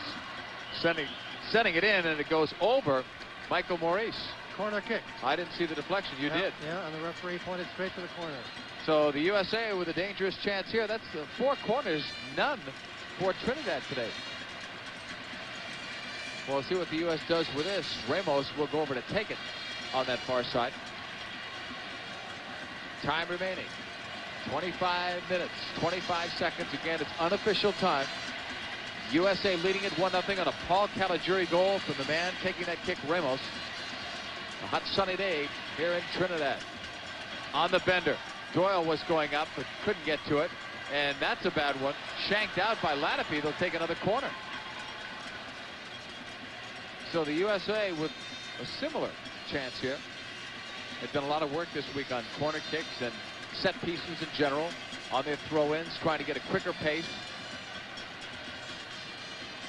Speaker 1: sending it in, and it goes over Michael Maurice.
Speaker 2: Corner kick.
Speaker 1: I didn't see the deflection. You did.
Speaker 2: Yeah, and the referee pointed straight to the corner.
Speaker 1: So the USA with a dangerous chance here. That's 4 corners, none for Trinidad today. We'll see what the U.S. does with this. Ramos will go over to take it on that far side. Time remaining. 25 minutes, 25 seconds. Again, it's unofficial time. USA leading it 1-0 on a Paul Caligiuri goal from the man taking that kick, Ramos. A hot sunny day here in Trinidad. On the bender. Doyle was going up but couldn't get to it. And that's a bad one. Shanked out by Latipi. They'll take another corner. So the USA with a similar chance here. They've done a lot of work this week on corner kicks and set pieces in general, on their throw-ins, trying to get a quicker pace.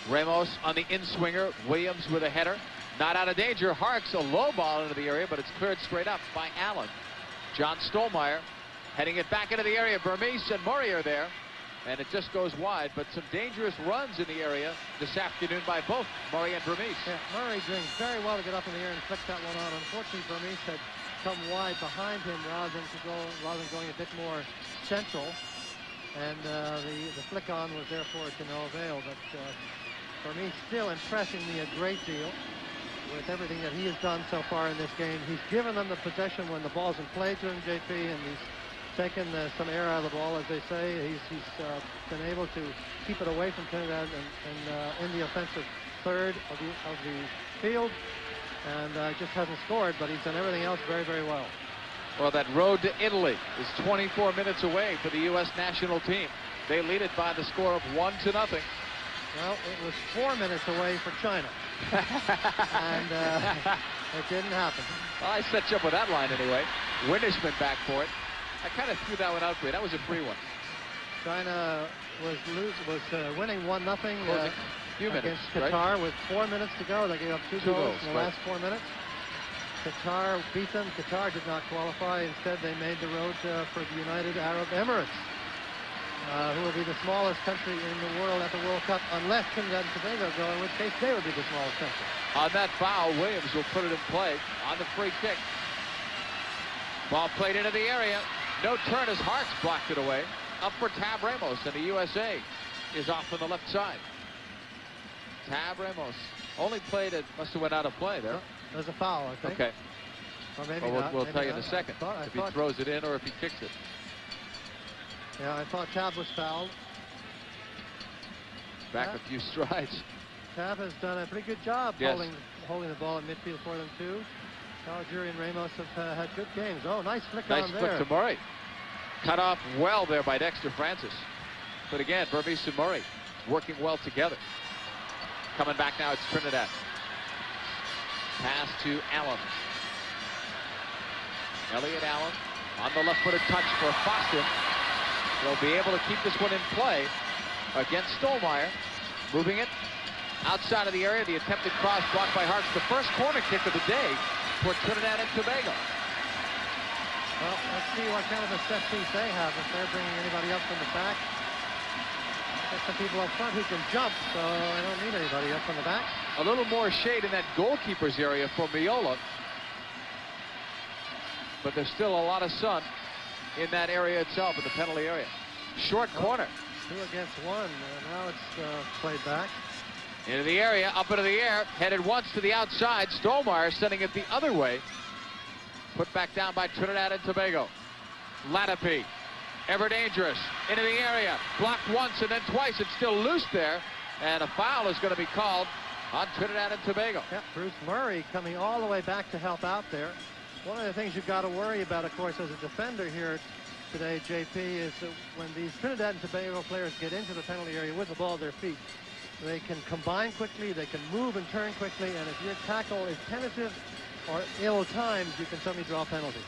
Speaker 1: Ramos on the in-swinger. Williams with a header. Not out of danger. Harks a low ball into the area, but it's cleared straight up by Allen. John Stolmeyer heading it back into the area. Vermees and Murray are there, and it just goes wide. But some dangerous runs in the area this afternoon by both Murray and Vermees.
Speaker 2: Yeah, Murray doing very well to get up in the air and flick that one on. Unfortunately, Vermees had come wide behind him rather than going a bit more central, and the flick on was therefore to no avail. But Vermees still impressing me a great deal with everything that he has done so far in this game. He's given them the possession when the ball's in play to him, JP, and he's taken some air out of the ball, as they say. He's been able to keep it away from Trinidad and in the offensive third of the field, and just hasn't scored, but he's done everything else very, very well.
Speaker 1: Well, that road to Italy is 24 minutes away for the U.S. national team. They lead it by the score of 1-0.
Speaker 2: Well, it was 4 minutes away for China. And it didn't happen.
Speaker 1: Well, I set you up with that line anyway. Windishman back for it. I kind of threw that one out for you. That was a free one.
Speaker 2: China was winning 1-0 against Qatar,
Speaker 1: right?
Speaker 2: with 4 minutes to go. They gave up two goals in the last 4 minutes. Qatar beat them. Qatar did not qualify. Instead, they made the road for the United Arab Emirates, who will be the smallest country in the world at the World Cup, unless Trinidad and Tobago go, in which case they would be the smallest country.
Speaker 1: On that foul, Williams will put it in play on the free kick. Ball played into the area. No turn as Harks blocked it away. Up for Tab Ramos, and the USA is off on the left side. Tab Ramos only played it, must have went out of play there.
Speaker 2: There's a foul, I think.
Speaker 1: Okay.
Speaker 2: Or maybe
Speaker 1: well,
Speaker 2: not.
Speaker 1: we'll
Speaker 2: maybe
Speaker 1: tell you
Speaker 2: not.
Speaker 1: in a second
Speaker 2: I
Speaker 1: if he throws it in or if he kicks it.
Speaker 2: Yeah, I thought Tab was fouled.
Speaker 1: Back a few strides.
Speaker 2: Tab has done a pretty good job holding the ball in midfield for them too. Caligiuri and Ramos have had good games. Oh, nice flick on there.
Speaker 1: Nice flick to Murray. Cut off well there by Dexter Francis. But again, Vermees and Murray working well together. Coming back now, it's Trinidad. Pass to Allen. Elliot Allen on the left-footed touch for Foster. They'll be able to keep this one in play against Stolmeyer. Moving it outside of the area. The attempted cross blocked by Harks. The first corner kick of the day for Trinidad and Tobago.
Speaker 2: Well, let's see what kind of a set piece they have if they're bringing anybody up from the back. There's some people up front who can jump, so I don't need anybody up from the back.
Speaker 1: A little more shade in that goalkeeper's area for Miola. But there's still a lot of sun in that area itself, in the penalty area. Short corner.
Speaker 2: 2 against 1. Now it's played back.
Speaker 1: Into the area, up into the air, headed once to the outside. Stolmeyer sending it the other way. Put back down by Trinidad and Tobago. Latipi, ever dangerous, into the area. Blocked once and then twice. It's still loose there. And a foul is going to be called on Trinidad and Tobago.
Speaker 2: Yeah, Bruce Murray coming all the way back to help out there. One of the things you've got to worry about, of course, as a defender here today, JP, is that when these Trinidad and Tobago players get into the penalty area with the ball at their feet, they can combine quickly, they can move and turn quickly, and if your tackle is tentative or ill-timed, you can suddenly draw penalties.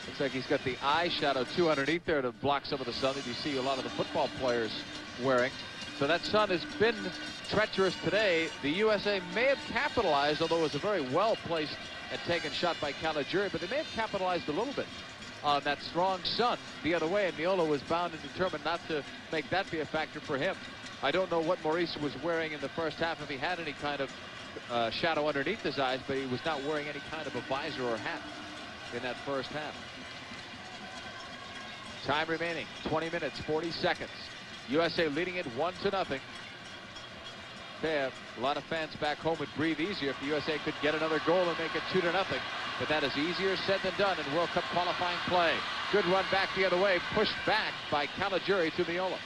Speaker 1: Looks like he's got the eye shadow too underneath there to block some of the sun that you see a lot of the football players wearing. So that sun has been treacherous today. The USA may have capitalized, although it was a very well-placed and taken shot by Caligiuri, but they may have capitalized a little bit. on that strong sun the other way, and Miola was bound and determined not to make that be a factor for him. I don't know what Maurice was wearing in the first half, if he had any kind of shadow underneath his eyes, but he was not wearing any kind of a visor or hat in that first half. Time remaining, 20 minutes, 40 seconds. USA leading it 1-0. A lot of fans back home would breathe easier if the USA could get another goal and make it 2-0. But that is easier said than done in World Cup qualifying play. Good run back the other way, pushed back by Caligiuri to Miola.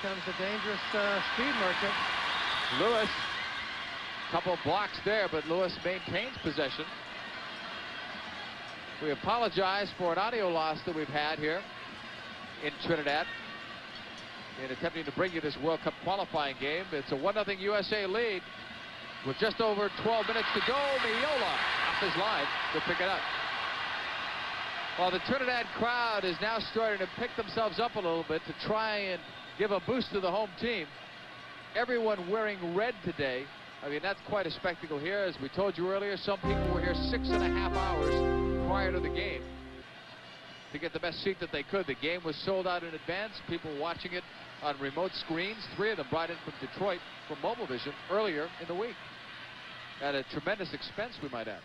Speaker 2: comes the dangerous speed merchant.
Speaker 1: Lewis, couple blocks there, but Lewis maintains possession. We apologize for an audio loss that we've had here in Trinidad in attempting to bring you this World Cup qualifying game. It's a 1-0 USA lead with just over 12 minutes to go. Miola off his line to pick it up. Well, the Trinidad crowd is now starting to pick themselves up a little bit to try and give a boost to the home team. Everyone wearing red today. I mean, that's quite a spectacle here. As we told you earlier, some people were here 6.5 hours prior to the game to get the best seat that they could. The game was sold out in advance. People watching it on remote screens. 3 of them brought in from Detroit from Mobile Vision earlier in the week. At a tremendous expense, we might add.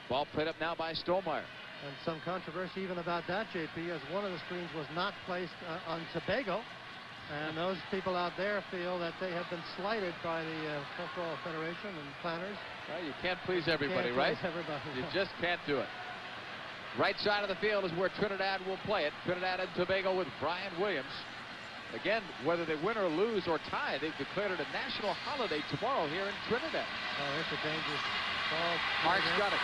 Speaker 1: Ball played up now by Stolmeyer.
Speaker 2: And some controversy even about that, JP, as one of the screens was not placed on Tobago. And those people out there feel that they have been slighted by the Football Federation and planners.
Speaker 1: Well, you can't please everybody, right?
Speaker 2: Everybody,
Speaker 1: you just can't do it. Right side of the field is where Trinidad will play it. Trinidad and Tobago with Brian Williams. Again, whether they win or lose or tie, they've declared it a national holiday tomorrow here in Trinidad.
Speaker 2: Oh, it's a dangerous ball.
Speaker 1: Harks got it.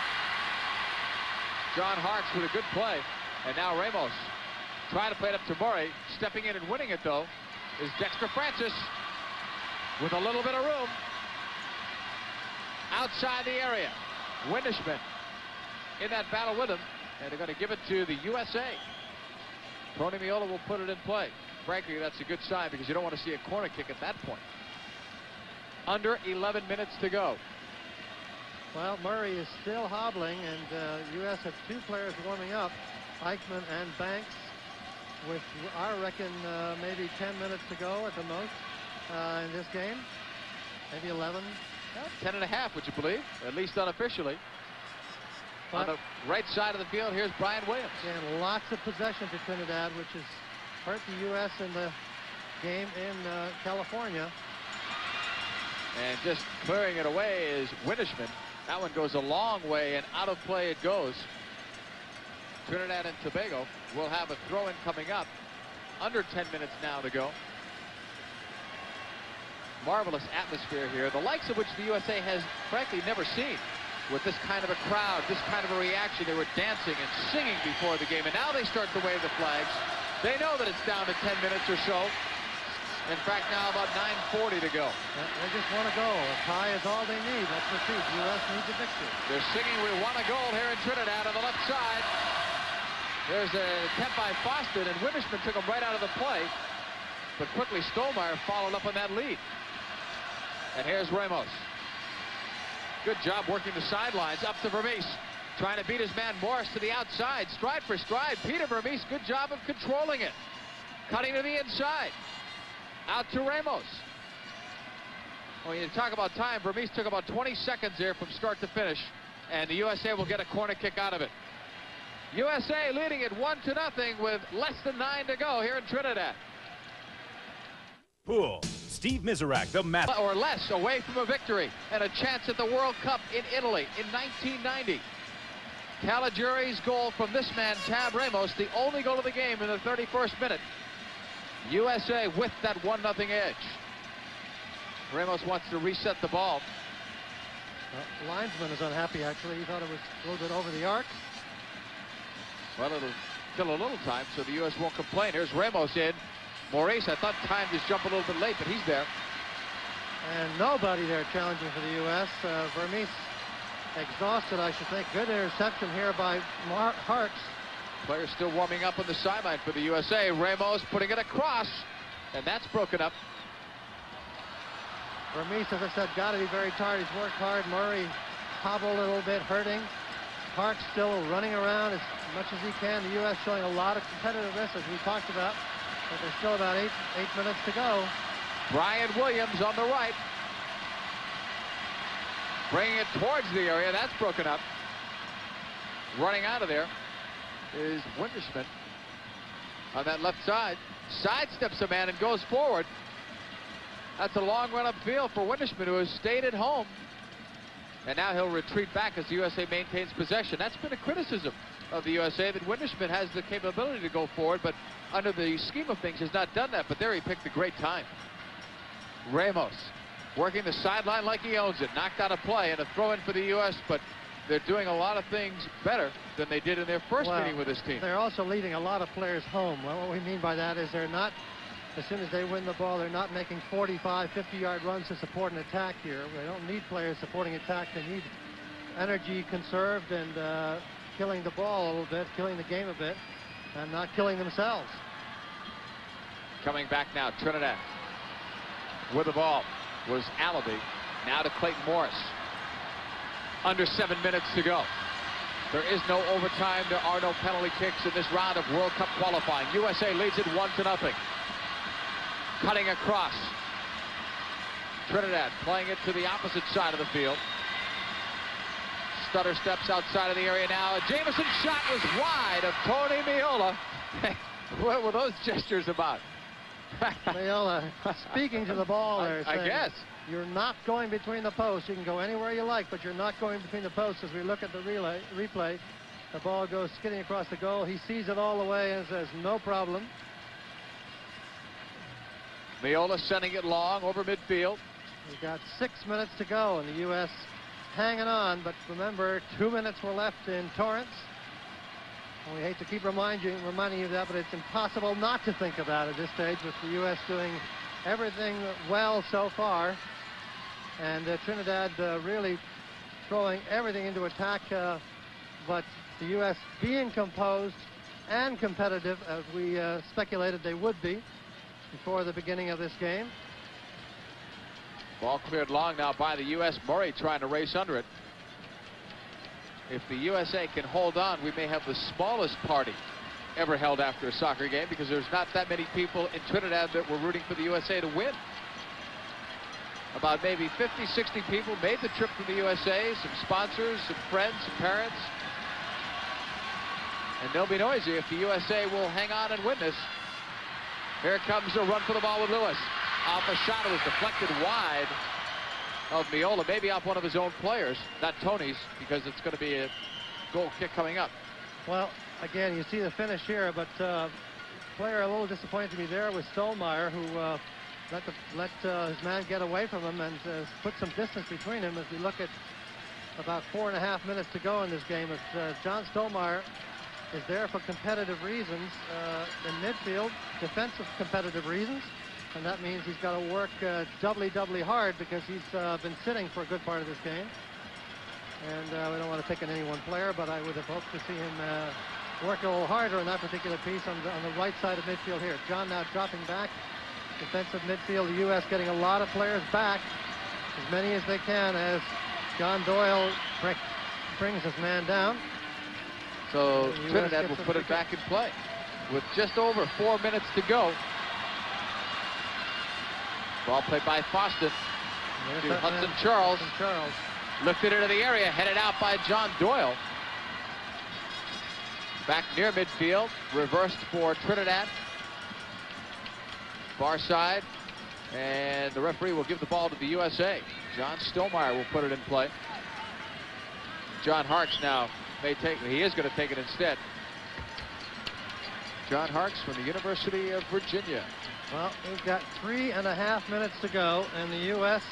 Speaker 1: John Harks with a good play. And now Ramos trying to play it up to Murray. Stepping in and winning it, though, is Dexter Francis with a little bit of room. Outside the area. Windishman in that battle with him. And they're going to give it to the USA. Tony Miola will put it in play. Frankly, that's a good sign because you don't want to see a corner kick at that point. Under 11 minutes to go.
Speaker 2: Well, Murray is still hobbling, and U.S. has 2 players warming up, Eichmann and Banks, with, I reckon, maybe 10 minutes to go at the most in this game. Maybe 11.
Speaker 1: Well, 10.5, would you believe? At least unofficially.
Speaker 2: But
Speaker 1: on the right side of the field, here's Brian Williams.
Speaker 2: And lots of possession to Trinidad, which has hurt the U.S. in the game in California.
Speaker 1: And just clearing it away is Windishman. That one goes a long way, and out of play it goes. Trinidad and Tobago will have a throw-in coming up. Under 10 minutes now to go. Marvelous atmosphere here, the likes of which the USA has frankly never seen. With this kind of a crowd, this kind of a reaction. They were dancing and singing before the game, and now they start to wave the flags. They know that it's down to 10 minutes or so. In fact, now about 9:40 to go.
Speaker 2: They just want a goal. A tie is all they need. Let's repeat, the U.S. needs a victory.
Speaker 1: They're singing, "We want a goal" here in Trinidad on the left side. There's an attempt by Foston, and Windishman took him right out of the play. But quickly, Stolmeyer followed up on that lead. And here's Ramos. Good job working the sidelines. Up to Vermees. Trying to beat his man Morris to the outside. Stride for stride. Peter Vermees, good job of controlling it. Cutting to the inside. Out to Ramos. When you talk about time, Vermees took about 20 seconds there from start to finish. And the USA will get a corner kick out of it. USA leading it 1-0 with less than 9 to go here in Trinidad.
Speaker 14: Pool. Steve Miserak, the master.
Speaker 1: Or less away from a victory and a chance at the World Cup in Italy in 1990. Caligiuri's goal from this man, Tab Ramos, the only goal of the game in the 31st minute. USA with that 1-0 edge. Ramos wants to reset the ball.
Speaker 2: The linesman is unhappy, actually. He thought it was a little bit over the arc.
Speaker 1: Well, it'll kill a little time, so the U.S. won't complain. Here's Ramos in. Maurice, I thought time just jumped a little bit late, but he's there.
Speaker 2: And nobody there challenging for the U.S. Vermees exhausted, I should think. Good interception here by Harks.
Speaker 1: Players still warming up on the sideline for the USA. Ramos putting it across, and that's broken up.
Speaker 2: Vermees, as I said, got to be very tired. He's worked hard. Murray hobbled a little bit, hurting. Harks still running around as much as he can. The U.S. showing a lot of competitiveness, as we talked about. But there's still about eight minutes to go.
Speaker 1: Brian Williams on the right. Bringing it towards the area. That's broken up. Running out of there is Windishman on that left side. Sidesteps a man and goes forward. That's a long run upfield for Windishman, who has stayed at home. And now he'll retreat back as the USA maintains possession. That's been a criticism of the USA that Windishman has the capability to go forward, but under the scheme of things has not done that. But there he picked a great time. Ramos working the sideline like he owns it. Knocked out a play and a throw in for the U.S., but they're doing a lot of things better than they did in their first meeting with this team.
Speaker 2: They're also leading a lot of players home. Well, what we mean by that is they're not, as soon as they win the ball, they're not making 45, 50-yard runs to support an attack here. They don't need players supporting attack. They need energy conserved and killing the ball a little bit, killing the game a bit, and not killing themselves.
Speaker 1: Coming back now, Trinidad with the ball was Allaby. Now to Clayton Morris. Under 7 minutes to go. There is no overtime. There are no penalty kicks in this round of World Cup qualifying. USA leads it 1-0. Cutting across. Trinidad playing it to the opposite side of the field. Stutter steps outside of the area now. A Jameson's shot was wide of Tony Meola. What were those gestures about?
Speaker 2: Meola speaking to the ball there.
Speaker 1: I guess.
Speaker 2: You're not going between the posts. You can go anywhere you like, but you're not going between the posts. As we look at the replay, the ball goes skidding across the goal. He sees it all the way and says, no problem.
Speaker 1: Meola sending it long over midfield.
Speaker 2: We've got 6 minutes to go, and the U.S. hanging on. But remember, 2 minutes were left in Torrance. And we hate to keep reminding you of that, but it's impossible not to think of that at this stage, with the U.S. doing everything well so far. And Trinidad really throwing everything into attack, but the U.S. being composed and competitive, as we speculated they would be before the beginning of this game.
Speaker 1: Ball cleared long now by the U.S. Murray trying to race under it. If the USA can hold on, we may have the smallest party ever held after a soccer game, because there's not that many people in Trinidad that were rooting for the USA to win. About maybe 50, 60 people made the trip from the USA, some sponsors, some friends, some parents. And they'll be noisy if the USA will hang on and win this. Here comes a run for the ball with Lewis. Off a shot, it was deflected wide of Meola, maybe off one of his own players, not Tony's, because it's going to be a goal kick coming up.
Speaker 2: Well, again, you see the finish here, but player a little disappointed to be there was Stolmeyer, who let his man get away from him and put some distance between him. As we look at about 4.5 minutes to go in this game, John Stolmeyer is there for competitive reasons in midfield, defensive competitive reasons, and that means he's got to work doubly hard, because he's been sitting for a good part of this game. And we don't want to pick on any one player, but I would have hoped to see him work a little harder in that particular piece on the right side of midfield here. John now dropping back. Defensive midfield, the U.S. getting a lot of players back, as many as they can, as John Doyle brings his man down.
Speaker 1: So Trinidad will put it back in play with just over 4 minutes to go. Ball played by Foston to Hudson Charles. Lifted into the area, headed out by John Doyle. Back near midfield, reversed for Trinidad. Far side, and the referee will give the ball to the USA. John Stolmeyer will put it in play. John Harks now may take it. He is going to take it instead. John Harks from the University of Virginia.
Speaker 2: Well, we've got 3.5 minutes to go, and the U.S.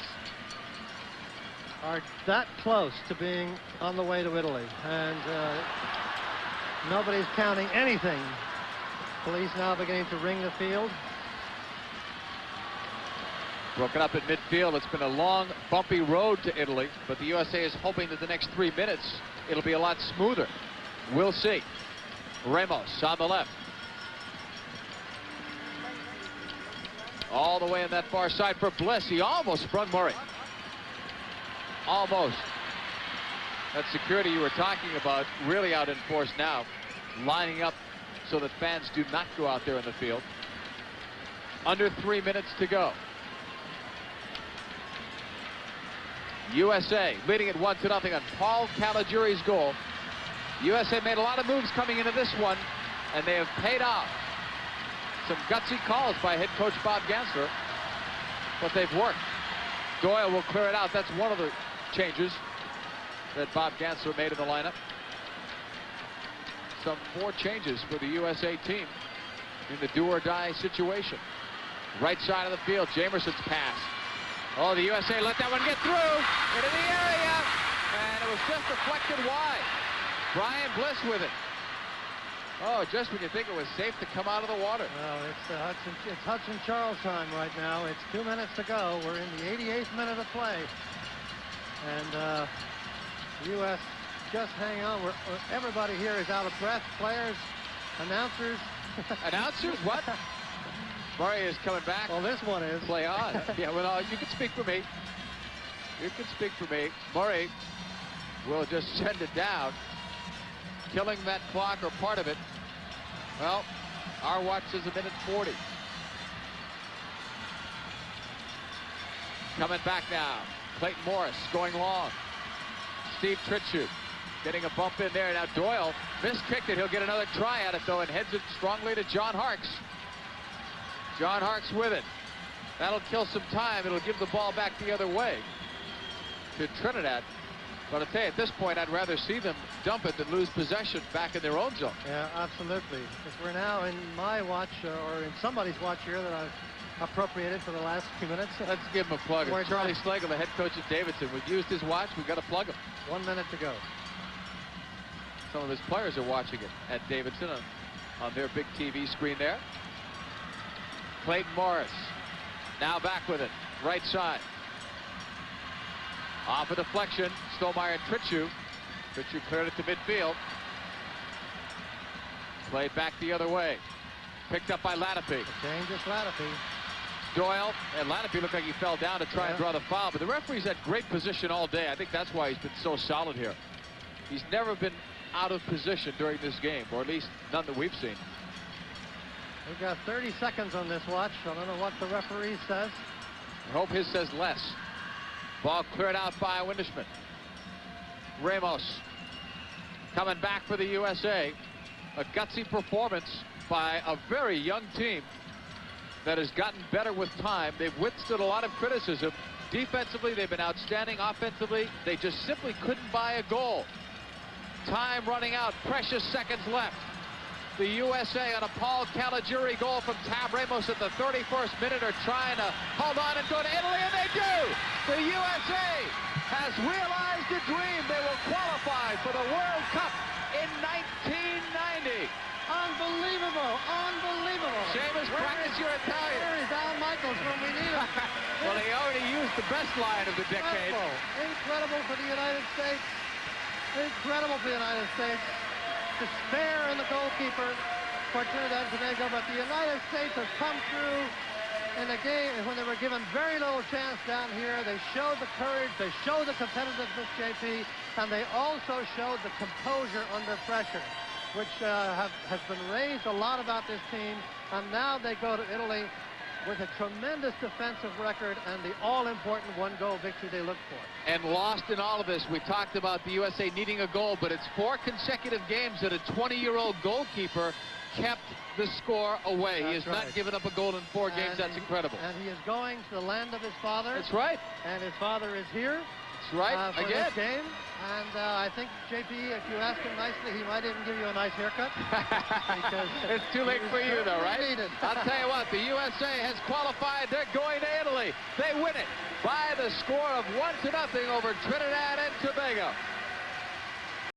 Speaker 2: are that close to being on the way to Italy, and nobody's counting anything. Police now beginning to ring the field.
Speaker 1: Broken up at midfield. It's been a long, bumpy road to Italy, but the USA is hoping that the next 3 minutes it'll be a lot smoother. We'll see. Ramos on the left. All the way in that far side for Bliss. He almost sprung Murray. Almost. That security you were talking about really out in force now, lining up so that fans do not go out there in the field. Under 3 minutes to go. USA leading it 1-0 on Paul Caligiuri's goal. USA made a lot of moves coming into this one, and they have paid off. Some gutsy calls by head coach Bob Gansler, but they've worked. Doyle will clear it out. That's one of the changes that Bob Gansler made in the lineup. some 4 changes for the USA team in the do-or-die situation. Right side of the field, Jamerson's pass. Oh, the USA let that one get through into the area, and it was just deflected wide. Brian Bliss with it. Oh, just when you think it was safe to come out of the water.
Speaker 2: Well, it's Hudson Charles time right now. It's 2 minutes to go. We're in the 88th minute of play. And the U.S. just hang on. Everybody here is out of breath. Players, announcers.
Speaker 1: Announcers? What? Murray is coming back.
Speaker 2: Well, this one is.
Speaker 1: Play on. Yeah, well, you can speak for me. You can speak for me. Murray will just send it down, killing that clock or part of it. Well, our watch says 1:40. Coming back now. Clayton Morris going long. Steve Tritchu getting a bump in there. Now Doyle miskicked it. He'll get another try at it, though, and heads it strongly to John Harkes. John Harkes with it. That'll kill some time. It'll give the ball back the other way to Trinidad. But I'll tell you, at this point, I'd rather see them dump it than lose possession back in their own zone.
Speaker 2: Yeah, absolutely. Because we're now in my watch, or in somebody's watch here that I've appropriated for the last few minutes.
Speaker 1: Let's give him a plug. Charlie Schlegel, the head coach at Davidson. We've used his watch. We've got to plug him.
Speaker 2: 1 minute to go.
Speaker 1: Some of his players are watching it at Davidson on their big TV screen there. Clayton Morris now back with it. Right side. Off a deflection. Stollmeyer and Tritchu. Tritchu cleared it to midfield. Played back the other way. Picked up by Latipi.
Speaker 2: Dangerous Latipi.
Speaker 1: Doyle and Latipi looked like he fell down to try and draw the foul, but the referee's had great position all day. I think that's why he's been so solid here. He's never been out of position during this game, or at least none that we've seen.
Speaker 2: We've got 30 seconds on this watch. I don't know what the referee says.
Speaker 1: I hope his says less. Ball cleared out by Windishman. Ramos coming back for the USA. A gutsy performance by a very young team that has gotten better with time. They've withstood a lot of criticism. Defensively, they've been outstanding. Offensively, they just simply couldn't buy a goal. Time running out. Precious seconds left. The USA on a Paul Caligiuri goal from Tab Ramos at the 31st minute are trying to hold on and go to Italy, and they do! The USA has realized a dream. They will qualify for the World Cup in 1990.
Speaker 2: Unbelievable! Unbelievable!
Speaker 1: Seamus, practice your Italian.
Speaker 2: Where is Al Michaels when we need him?
Speaker 1: Well, he already used the best line of the decade.
Speaker 2: Incredible for the United States. Incredible for the United States. Despair in the goalkeeper for Trinidad and Tobago, but the United States has come through in a game when they were given very little chance down here. They showed the courage, they showed the competitiveness, JP, and they also showed the composure under pressure, which has been raised a lot about this team. And now they go to Italy with a tremendous defensive record and the all-important one-goal victory they looked for.
Speaker 1: And lost in all of this, we talked about the USA needing a goal, but it's 4 consecutive games that a 20-year-old goalkeeper kept the score away. He has not given up a goal in 4 games. That's incredible.
Speaker 2: And he is going to the land of his father.
Speaker 1: That's right.
Speaker 2: And his father is here.
Speaker 1: That's right.
Speaker 2: For this game. And I think, JP, if you ask him nicely, he might even give you a nice haircut. Because
Speaker 1: it's too late for you, though, right?
Speaker 2: Needed.
Speaker 1: I'll tell you what, the USA has qualified. They're going to Italy. They win it by the score of 1-0 over Trinidad and Tobago.